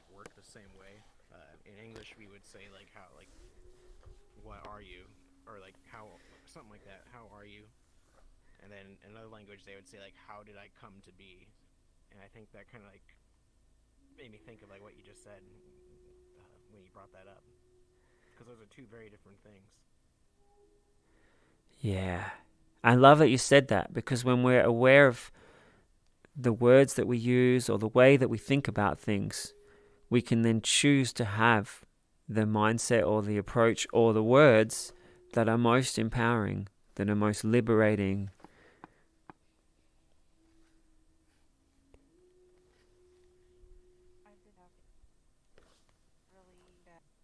work the same way. In English, we would say how what are you, or how, something like that. How are you? And then in another language, they would say how did I come to be? And I think that kind of made me think of what you just said when you brought that up, because those are two very different things. Yeah. I love that you said that, because when we're aware of the words that we use or the way that we think about things, we can then choose to have the mindset or the approach or the words that are most empowering, that are most liberating. I've been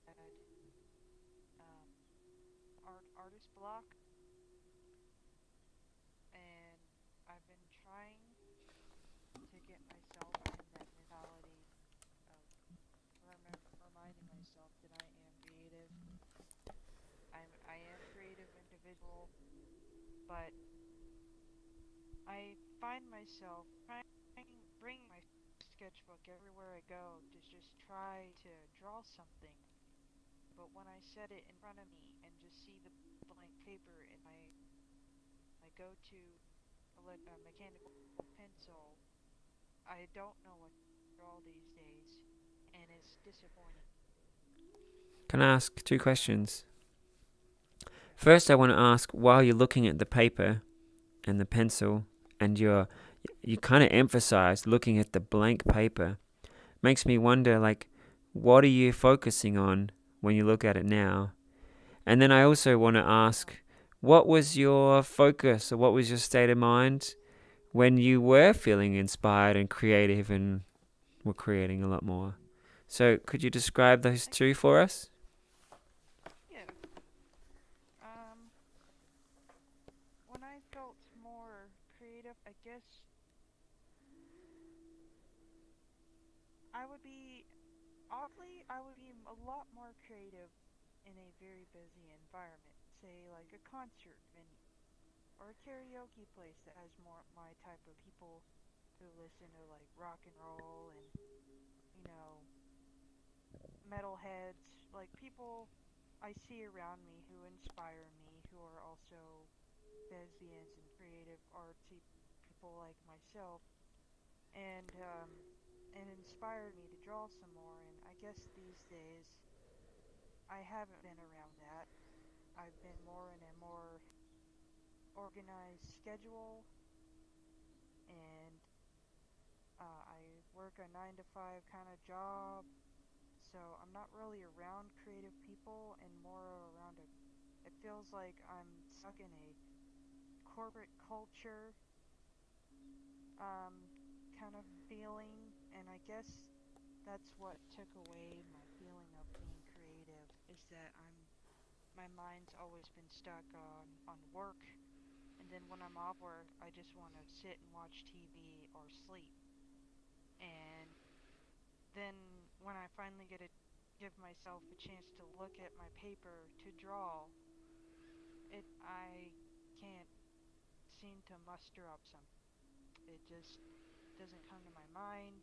having really bad artist block, and I've been trying to get myself in that mentality of reminding myself that I am creative, but I find myself trying bring my sketchbook everywhere I go to just try to draw something. But when I set it in front of me and just see the blank paper in my go-to mechanical pencil, I don't know what to draw these days, and it's disappointing. Can I ask two So, questions? yeah. First, I want to ask, while you're looking at the paper and the pencil, and you kind of emphasize looking at the blank paper, makes me wonder, like, what are you focusing on when you look at it now? And then I also want to ask, what was your focus, or what was your state of mind when you were feeling inspired and creative and were creating a lot more? So could you describe those two for us? Yeah. Um, when I felt more creative, I guess I would be I would be a lot more creative in a very busy environment, say like a concert venue or a karaoke place that has more my type of people who listen to like rock and roll and, you know, metalheads, like people I see around me who inspire me, who are also thespians and creative artsy people like myself, and inspired me to draw some more. And I guess these days I haven't been around that. I've been more in a more organized schedule, and I work a 9 to 5 kind of job, so I'm not really around creative people and more around a. It feels like I'm stuck in a corporate culture um, kind of feeling, and I guess that's what took away my feeling of being creative. Is that my mind's always been stuck on work, and then when I'm off work, I just want to sit and watch TV or sleep. And then when I finally get to give myself a chance to look at my paper to draw, I can't seem to muster up something. It just doesn't come to my mind.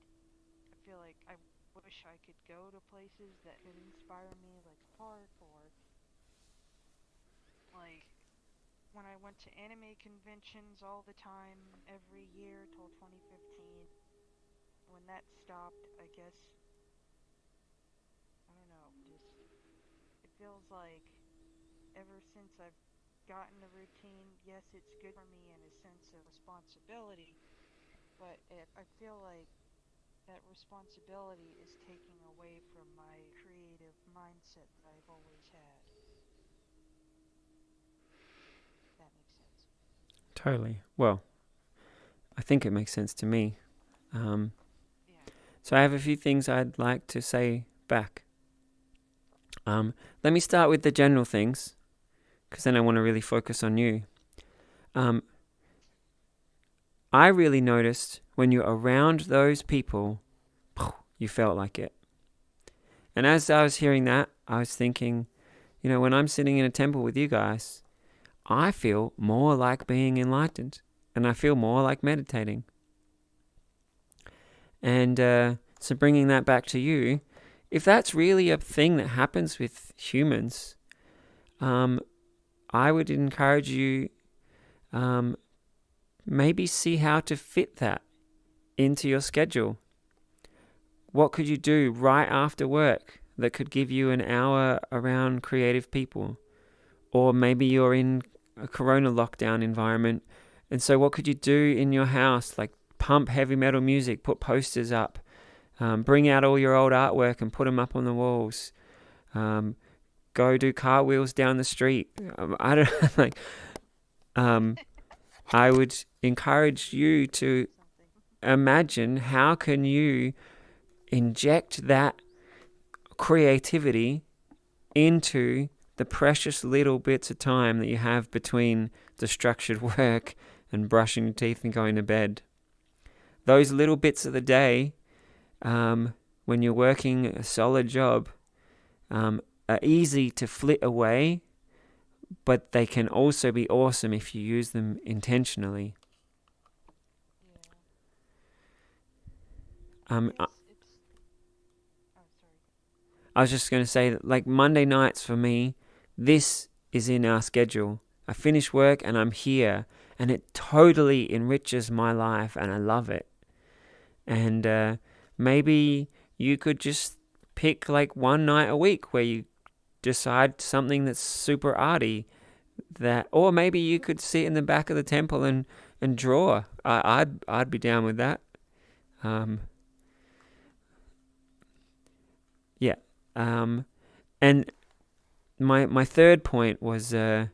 I feel like I wish I could go to places that could inspire me, like a park or like when I went to anime conventions all the time every year till 2015. When that stopped, I guess, I don't know, just it feels like ever since I've gotten a routine, yes, it's good for me in a sense of responsibility, but I feel like that responsibility is taking away from my creative mindset that I've always had. If that makes sense. Totally. Well, I think it makes sense to me. Um, Yeah. so I have a few things I'd like to say back. Let me start with the general things, because then I want to really focus on you. I really noticed when you're around those people, you felt like it. And as I was hearing that, I was thinking, when I'm sitting in a temple with you guys, I feel more like being enlightened, and I feel more like meditating. And so bringing that back to you, if that's really a thing that happens with humans, I would encourage you maybe see how to fit that into your schedule. What could you do right after work that could give you an hour around creative people? Or maybe you're in a corona lockdown environment, and so what could you do in your house? Like pump heavy metal music, put posters up, bring out all your old artwork and put them up on the walls. Go do cartwheels down the street. I don't like. I would encourage you to imagine how can you inject that creativity into the precious little bits of time that you have between the structured work and brushing your teeth and going to bed. Those little bits of the day, when you're working a solid job, are easy to flit away but they can also be awesome if you use them intentionally. Yeah. Um, It's oh, sorry. I was just going to say that, like, Monday nights for me, this is in our schedule. I finish work and I'm here, and it totally enriches my life, and I love it. And maybe you could just pick like one night a week where you decide something that's super arty, or maybe you could sit in the back of the temple and draw. I'd be down with that. Yeah. And my third point was, I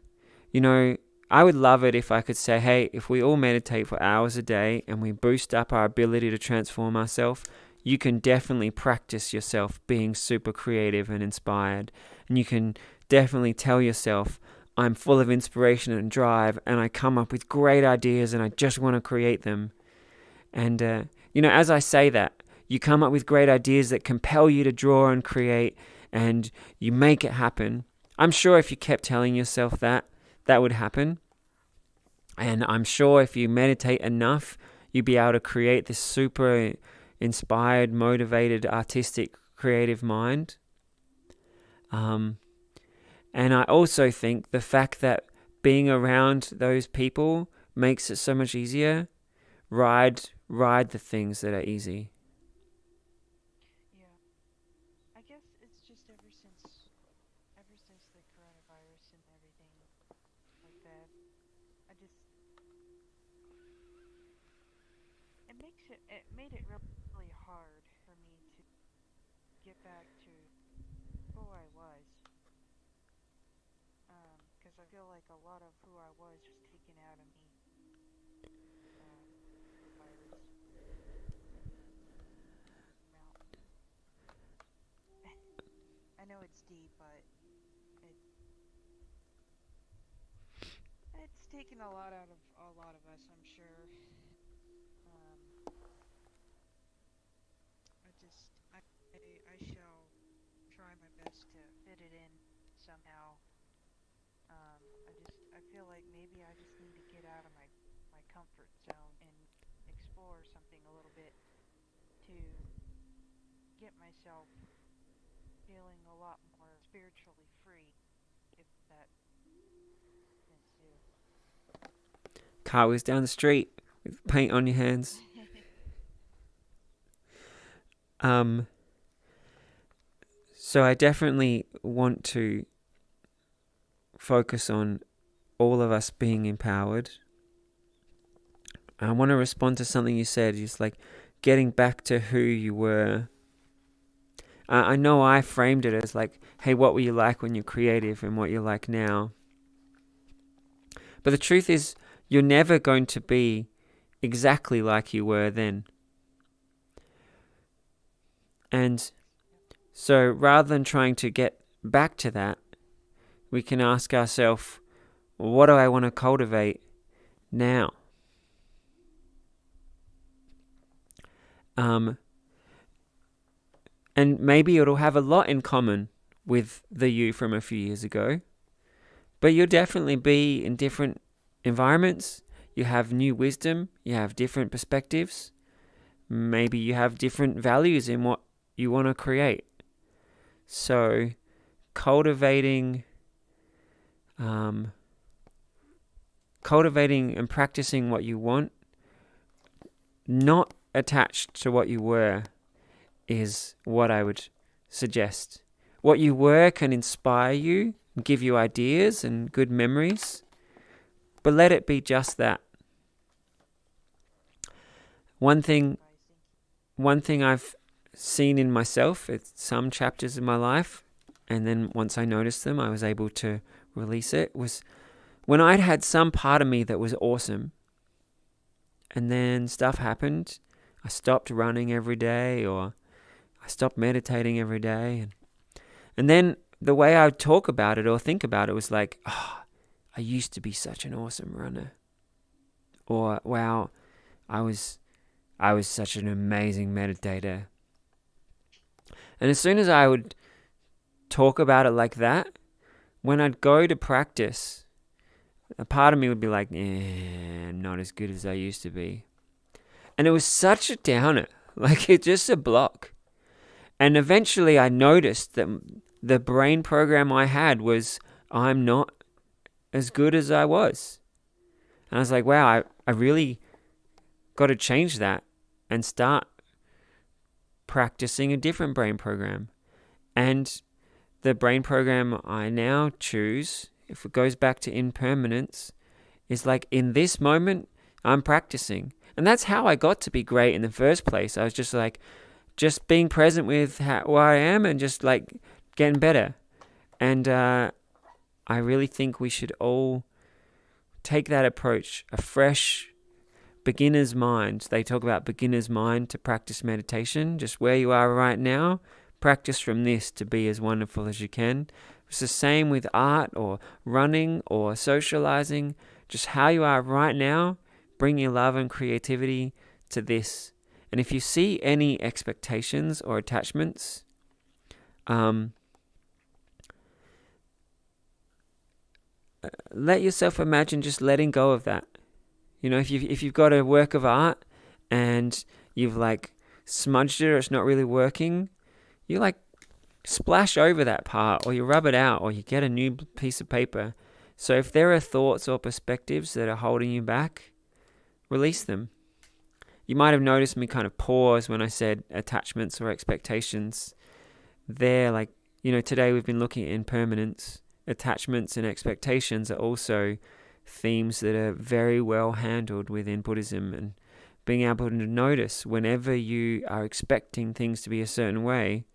would love it if I could say, hey, if we all meditate for hours a day and we boost up our ability to transform ourselves, you can definitely practice yourself being super creative and inspired. And you can definitely tell yourself, I'm full of inspiration and drive, and I come up with great ideas and I just want to create them. And, as I say that, you come up with great ideas that compel you to draw and create, and you make it happen. I'm sure if you kept telling yourself that would happen. And I'm sure if you meditate enough, you'd be able to create this super inspired, motivated, artistic, creative mind. And I also think the fact that being around those people makes it so much easier. Ride the things that are easy. Yeah. I guess it's just ever since the coronavirus and everything like that, I just it made it really hard for me to get back to who I was. Because I feel like a lot of who I was taken out of me. Virus. Now, I know it's deep, but it's taken a lot out of a lot of us, I'm sure. I shall try my best to fit it in somehow. I feel like maybe I just need to get out of my comfort zone and explore something a little bit to get myself feeling a lot more spiritually free, if that makes sense. Car was down the street with paint on your hands. So I definitely want to focus on all of us being empowered. I want to respond to something you said, just like getting back to who you were. I know I framed it as like, hey, what were you like when you're creative and what you're like now? But the truth is, you're never going to be exactly like you were then. And so rather than trying to get back to that, we can ask ourselves, what do I want to cultivate now? And maybe it'll have a lot in common with the you from a few years ago. But you'll definitely be in different environments. You have new wisdom. You have different perspectives. Maybe you have different values in what you want to create. So cultivating and practicing what you want, not attached to what you were, is what I would suggest. What you were can inspire you, give you ideas and good memories, but let it be just that. One thing I've seen in myself, it's some chapters in my life, and then once I noticed them, I was able to release it, was when I'd had some part of me that was awesome, and then stuff happened. I stopped running every day, or I stopped meditating every day, and then the way I would talk about it or think about it was like, oh, I used to be such an awesome runner, or wow, I was such an amazing meditator. And as soon as I would talk about it like that, when I'd go to practice, a part of me would be like, I'm not as good as I used to be. And it was such a downer. Like, it's just a block. And eventually I noticed that the brain program I had was, I'm not as good as I was. And I was like, wow, I really got to change that and start practicing a different brain program. And the brain program I now choose, if it goes back to impermanence, is like, in this moment, I'm practicing. And that's how I got to be great in the first place. I was just like, just being present with who I am and just like getting better. And I really think we should all take that approach, a fresh beginner's mind. They talk about beginner's mind to practice meditation, just where you are right now. Practice from this to be as wonderful as you can. It's the same with art or running or socializing. Just how you are right now, bring your love and creativity to this. And if you see any expectations or attachments, let yourself imagine just letting go of that. You know, if you've got a work of art and you've like smudged it or it's not really working, you like splash over that part, or you rub it out, or you get a new piece of paper. So if there are thoughts or perspectives that are holding you back, release them. You might have noticed me kind of pause when I said attachments or expectations. They're like, you know, today we've been looking at impermanence. Attachments and expectations are also themes that are very well handled within Buddhism, and being able to notice whenever you are expecting things to be a certain way,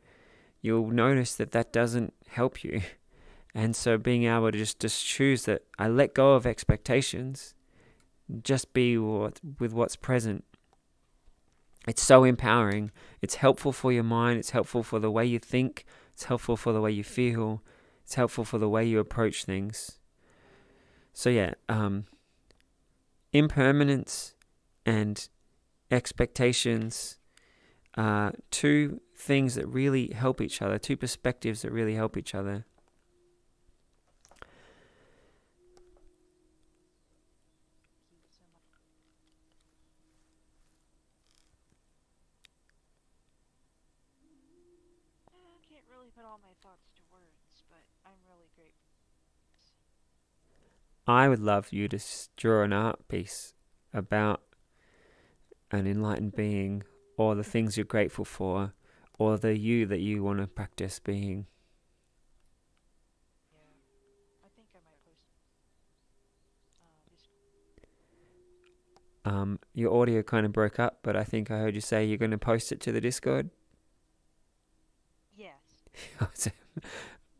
you'll notice that that doesn't help you. And so being able to just choose that I let go of expectations, just be with what's present. It's so empowering. It's helpful for your mind. It's helpful for the way you think. It's helpful for the way you feel. It's helpful for the way you approach things. So yeah, impermanence and expectations are two things that really help each other, two perspectives that really help each other. I can't really put all my thoughts to words, but I'm really grateful. I would love you to draw an art piece about an enlightened being, or the things you're grateful for, or the you that you want to practice being. Yeah, I think I might post Discord. Your audio kind of broke up, but I think I heard you say you're going to post it to the Discord. Yes.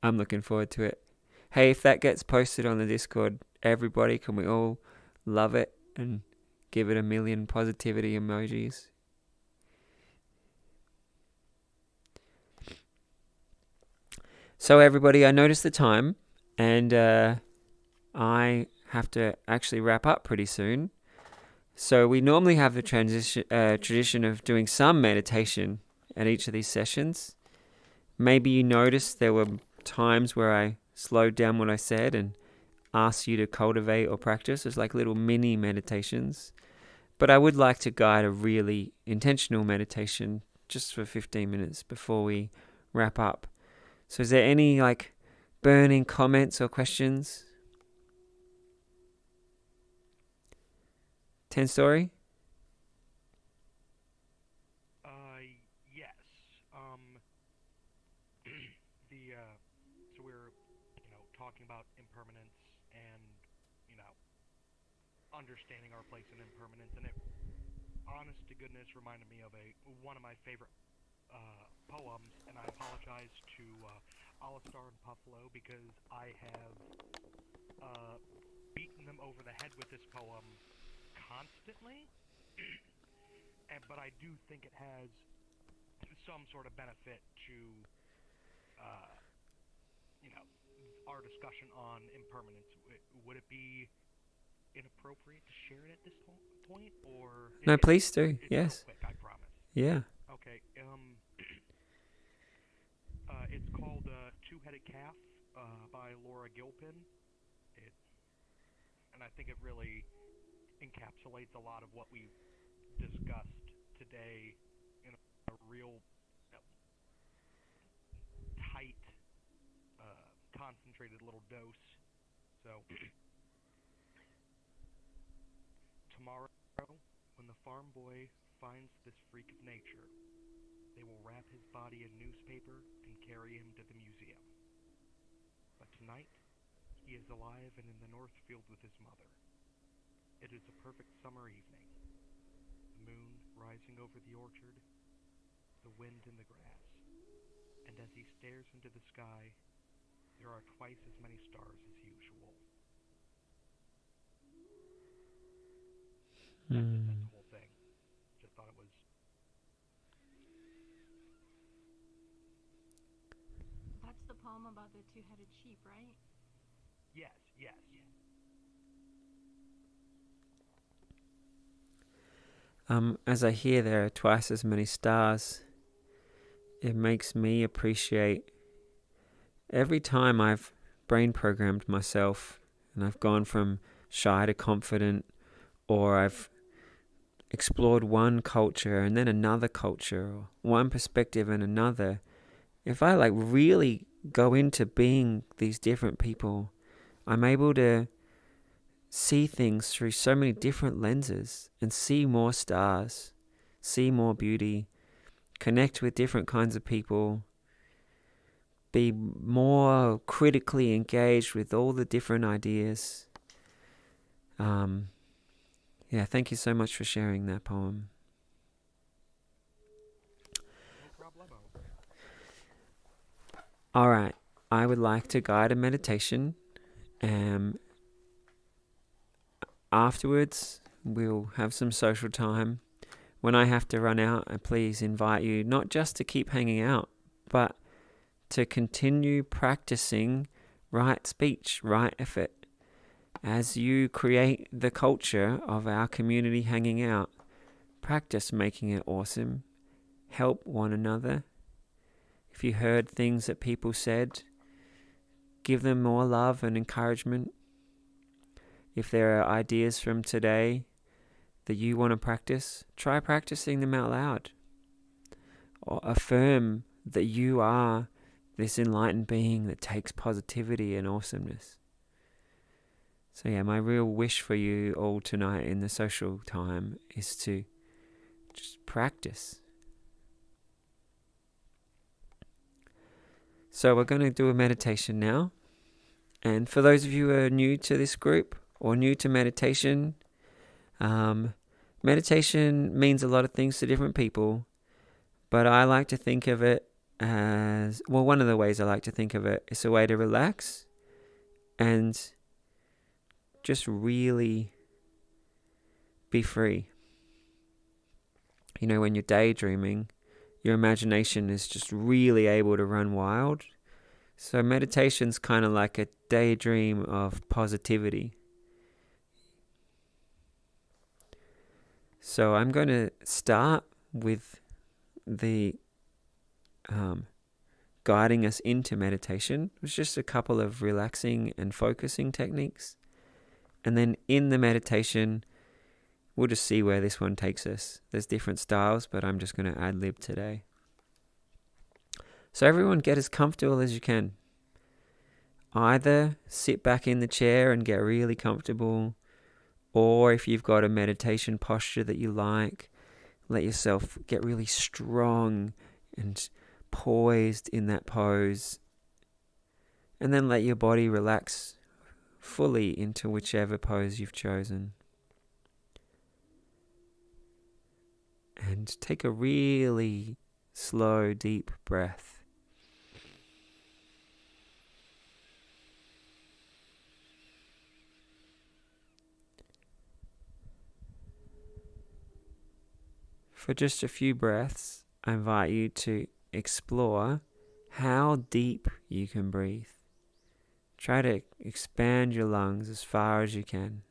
I'm looking forward to it. Hey, if that gets posted on the Discord, everybody, can we all love it and give it a million positivity emojis? So everybody, I noticed the time, and I have to actually wrap up pretty soon. So we normally have the tradition of doing some meditation at each of these sessions. Maybe you noticed there were times where I slowed down what I said and asked you to cultivate or practice. It's like little mini meditations. But I would like to guide a really intentional meditation just for 15 minutes before we wrap up. So is there any like burning comments or questions? 10 Story? Yes. So we're, talking about impermanence and, understanding our place in impermanence, and it, honest to goodness, reminded me of one of my favorite poems, and I apologize to Alistar and Puffalo because I have beaten them over the head with this poem constantly, but I do think it has some sort of benefit to, our discussion on impermanence. Would it be inappropriate to share it at this point, or No, please do. it's Yes. real quick, I promise. Yeah. Okay. It's called Two-Headed Calf, by Laura Gilpin. It, and I think it really encapsulates a lot of what we've discussed today in a real tight, concentrated little dose. So, tomorrow, when the farm boy finds this freak of nature, they will wrap his body in newspaper and carry him to the museum. But tonight, he is alive and in the north field with his mother. It is a perfect summer evening. The moon rising over the orchard, the wind in the grass, and as he stares into the sky, there are twice as many stars as usual. That's the whole thing. Just thought it was... That's the poem about the two-headed sheep, right? Yes. As I hear there are twice as many stars, it makes me appreciate every time I've brain programmed myself and I've gone from shy to confident, or I've explored one culture and then another culture, or one perspective and another. If I really go into being these different people, I'm able to see things through so many different lenses and see more stars, see more beauty, connect with different kinds of people, be more critically engaged with all the different ideas. Thank you so much for sharing that poem. No problemo. All right, I would like to guide a meditation. Afterwards, we'll have some social time. When I have to run out, I please invite you not just to keep hanging out, but to continue practicing right speech, right effort. As you create the culture of our community hanging out, practice making it awesome. Help one another. If you heard things that people said, give them more love and encouragement. If there are ideas from today that you want to practice, try practicing them out loud. Or affirm that you are this enlightened being that takes positivity and awesomeness. So my real wish for you all tonight in the social time is to just practice. So we're going to do a meditation now. And for those of you who are new to this group or new to meditation, meditation means a lot of things to different people. But I like to think of it as, one of the ways I like to think of it is a way to relax and just really be free. When you're daydreaming, your imagination is just really able to run wild. So meditation's kind of like a daydream of positivity. So I'm going to start with the guiding us into meditation. It's just a couple of relaxing and focusing techniques. And then in the meditation, we'll just see where this one takes us. There's different styles, but I'm just going to ad-lib today. So everyone get as comfortable as you can. Either sit back in the chair and get really comfortable, or if you've got a meditation posture that you like, let yourself get really strong and poised in that pose. And then let your body relax fully into whichever pose you've chosen. And take a really slow, deep breath. For just a few breaths, I invite you to explore how deep you can breathe. Try to expand your lungs as far as you can.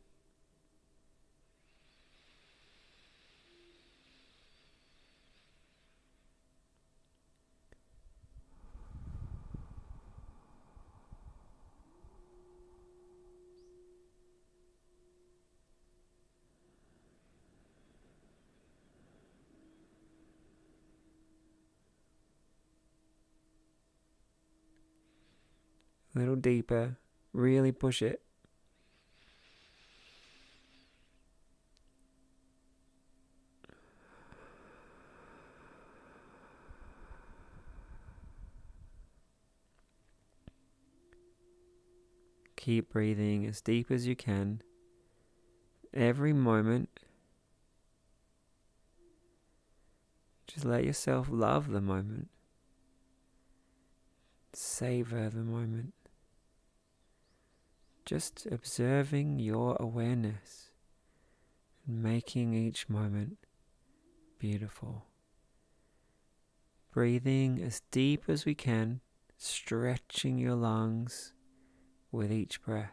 A little deeper. Really push it. Keep breathing as deep as you can. Every moment, just let yourself love the moment. Savor the moment. Just observing your awareness and making each moment beautiful. Breathing as deep as we can, stretching your lungs with each breath.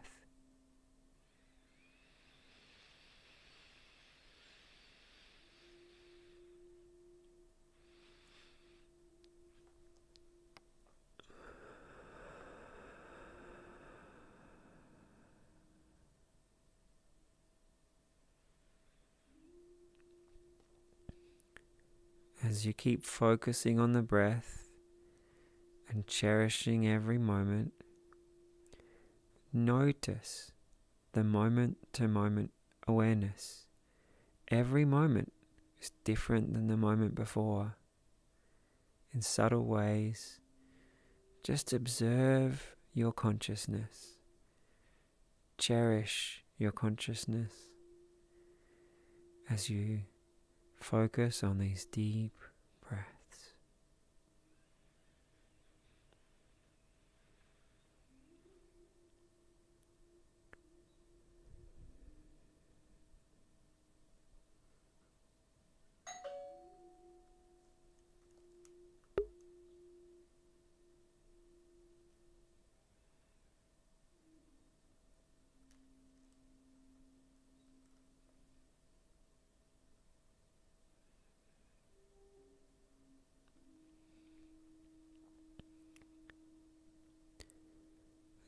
As you keep focusing on the breath and cherishing every moment, notice the moment-to-moment awareness. Every moment is different than the moment before. In subtle ways, just observe your consciousness. Cherish your consciousness as you focus on these deep breaths.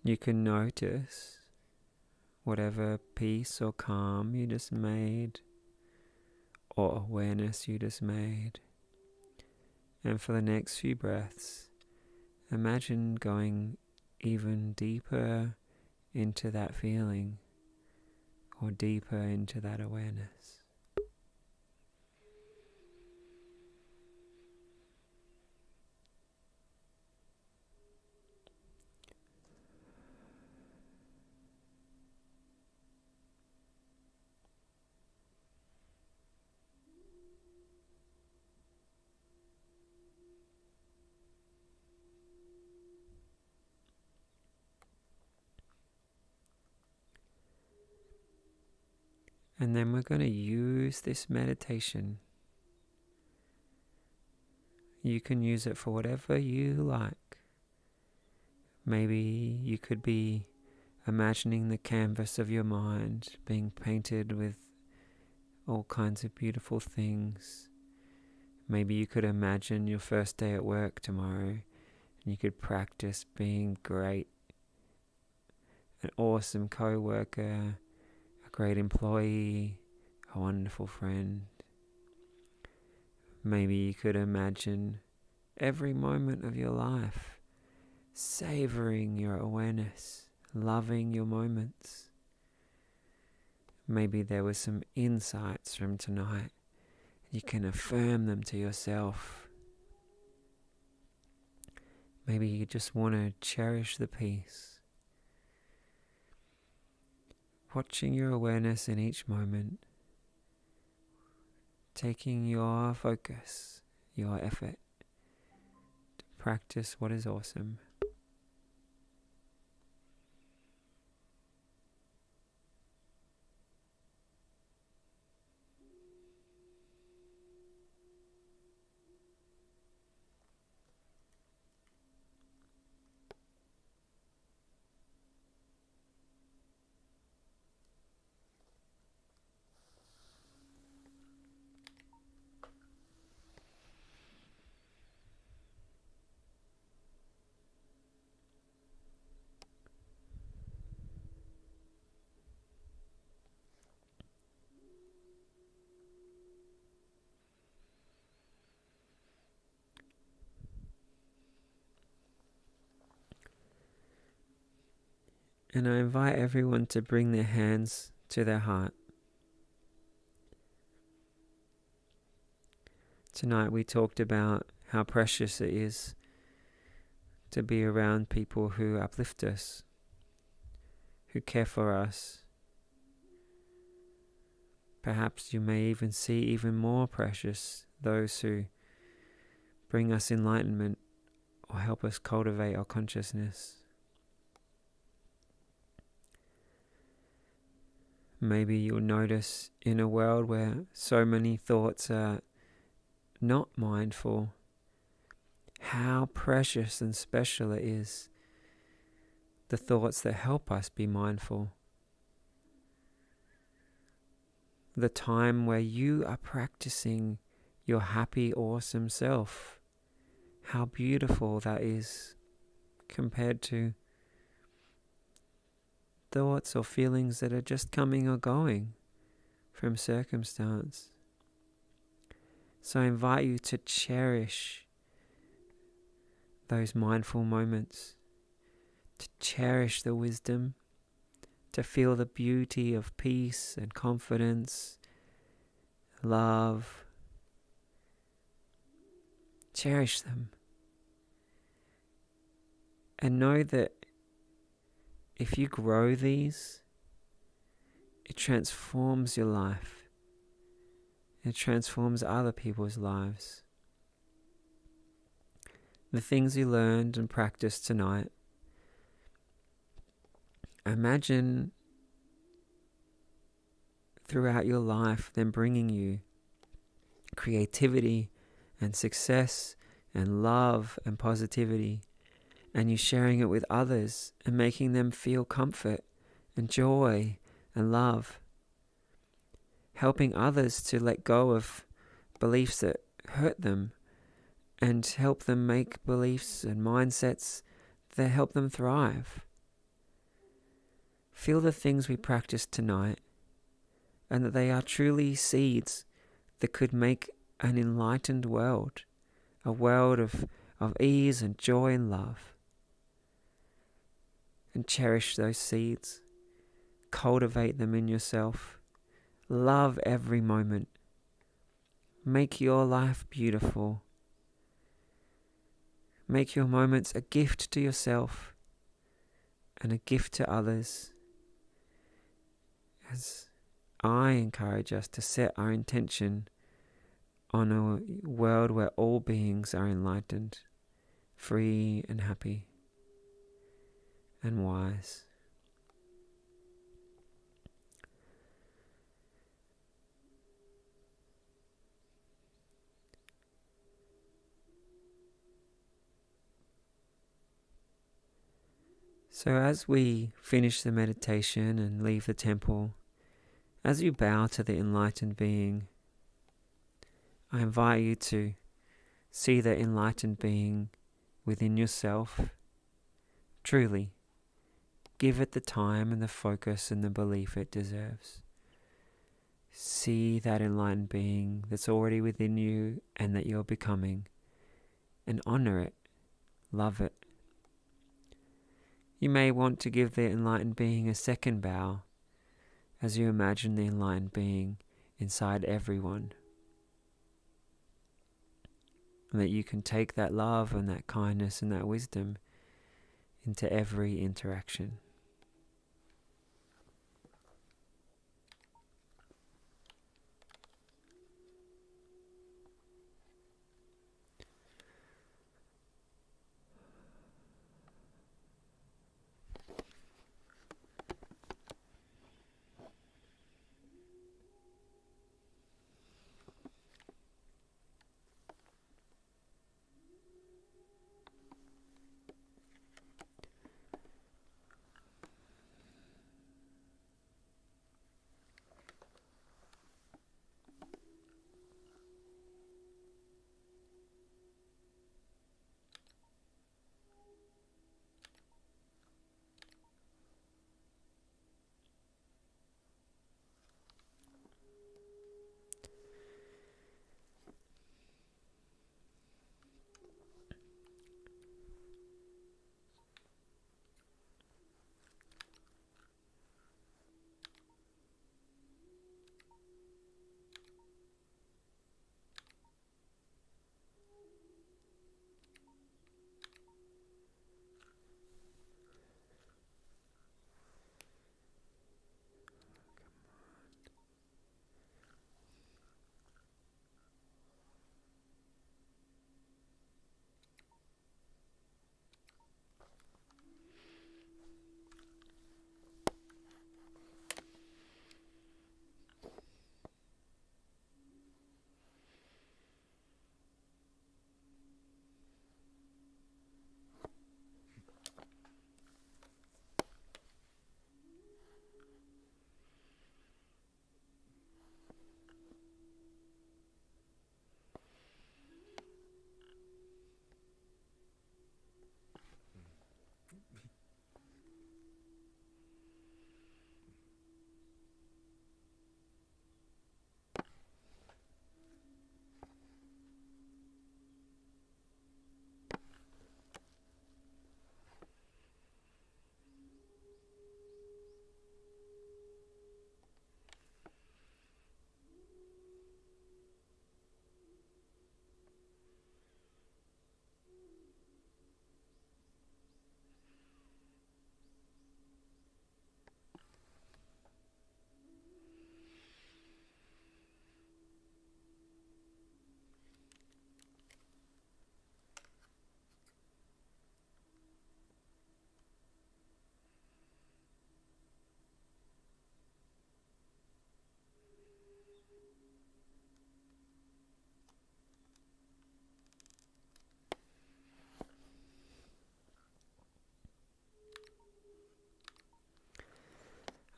You can notice whatever peace or calm you just made, or awareness you just made. And for the next few breaths, imagine going even deeper into that feeling, or deeper into that awareness. And then we're going to use this meditation. You can use it for whatever you like. Maybe you could be imagining the canvas of your mind being painted with all kinds of beautiful things. Maybe you could imagine your first day at work tomorrow, and you could practice being great, an awesome co-worker, a great employee, a wonderful friend. Maybe you could imagine every moment of your life, savoring your awareness, loving your moments. Maybe there were some insights from tonight. You can affirm them to yourself. Maybe you just want to cherish the peace. Watching your awareness in each moment, taking your focus, your effort to practice what is awesome. And I invite everyone to bring their hands to their heart. Tonight we talked about how precious it is to be around people who uplift us, who care for us. Perhaps you may even see even more precious those who bring us enlightenment or help us cultivate our consciousness. Maybe you'll notice in a world where so many thoughts are not mindful, how precious and special it is, the thoughts that help us be mindful. The time where you are practicing your happy, awesome self. How beautiful that is compared to thoughts or feelings that are just coming or going from circumstance. So I invite you to cherish those mindful moments, to cherish the wisdom, to feel the beauty of peace and confidence, love. Cherish them. And know that if you grow these, it transforms your life. It transforms other people's lives. The things you learned and practiced tonight, imagine throughout your life them bringing you creativity and success and love and positivity, and you sharing it with others and making them feel comfort and joy and love. Helping others to let go of beliefs that hurt them and help them make beliefs and mindsets that help them thrive. Feel the things we practiced tonight, and that they are truly seeds that could make an enlightened world, a world of ease and joy and love. And cherish those seeds. Cultivate them in yourself. Love every moment. Make your life beautiful. Make your moments a gift to yourself and a gift to others. As I encourage us to set our intention on a world where all beings are enlightened, free and happy and wise. So as we finish the meditation and leave the temple, as you bow to the Enlightened Being, I invite you to see the Enlightened Being within yourself. Truly, give it the time and the focus and the belief it deserves. See that Enlightened Being that's already within you and that you're becoming, and honor it, love it. You may want to give the Enlightened Being a second bow as you imagine the Enlightened Being inside everyone. And that you can take that love and that kindness and that wisdom into every interaction.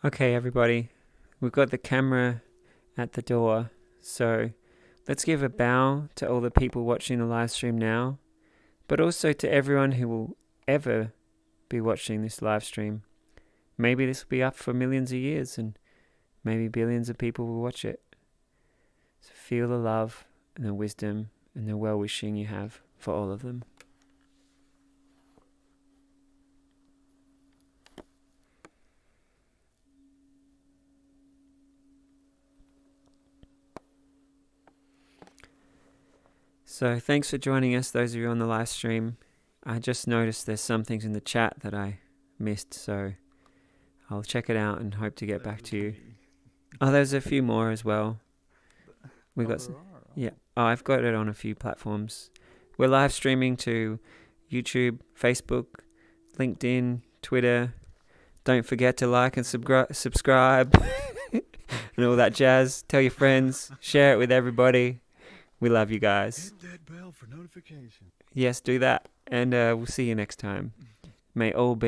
Okay, everybody, we've got the camera at the door, so let's give a bow to all the people watching the live stream now, but also to everyone who will ever be watching this live stream. Maybe this will be up for millions of years, and maybe billions of people will watch it. So feel the love and the wisdom and the well-wishing you have for all of them. So thanks for joining us, those of you on the live stream. I just noticed there's some things in the chat that I missed, so I'll check it out and hope to get back to you. Oh, there's a few more as well. We got some, yeah. Oh, I've got it on a few platforms. We're live streaming to YouTube, Facebook, LinkedIn, Twitter. Don't forget to like and subscribe and all that jazz. Tell your friends, share it with everybody. We love you guys. Hit that bell for notification. Yes, do that. And we'll see you next time. May all be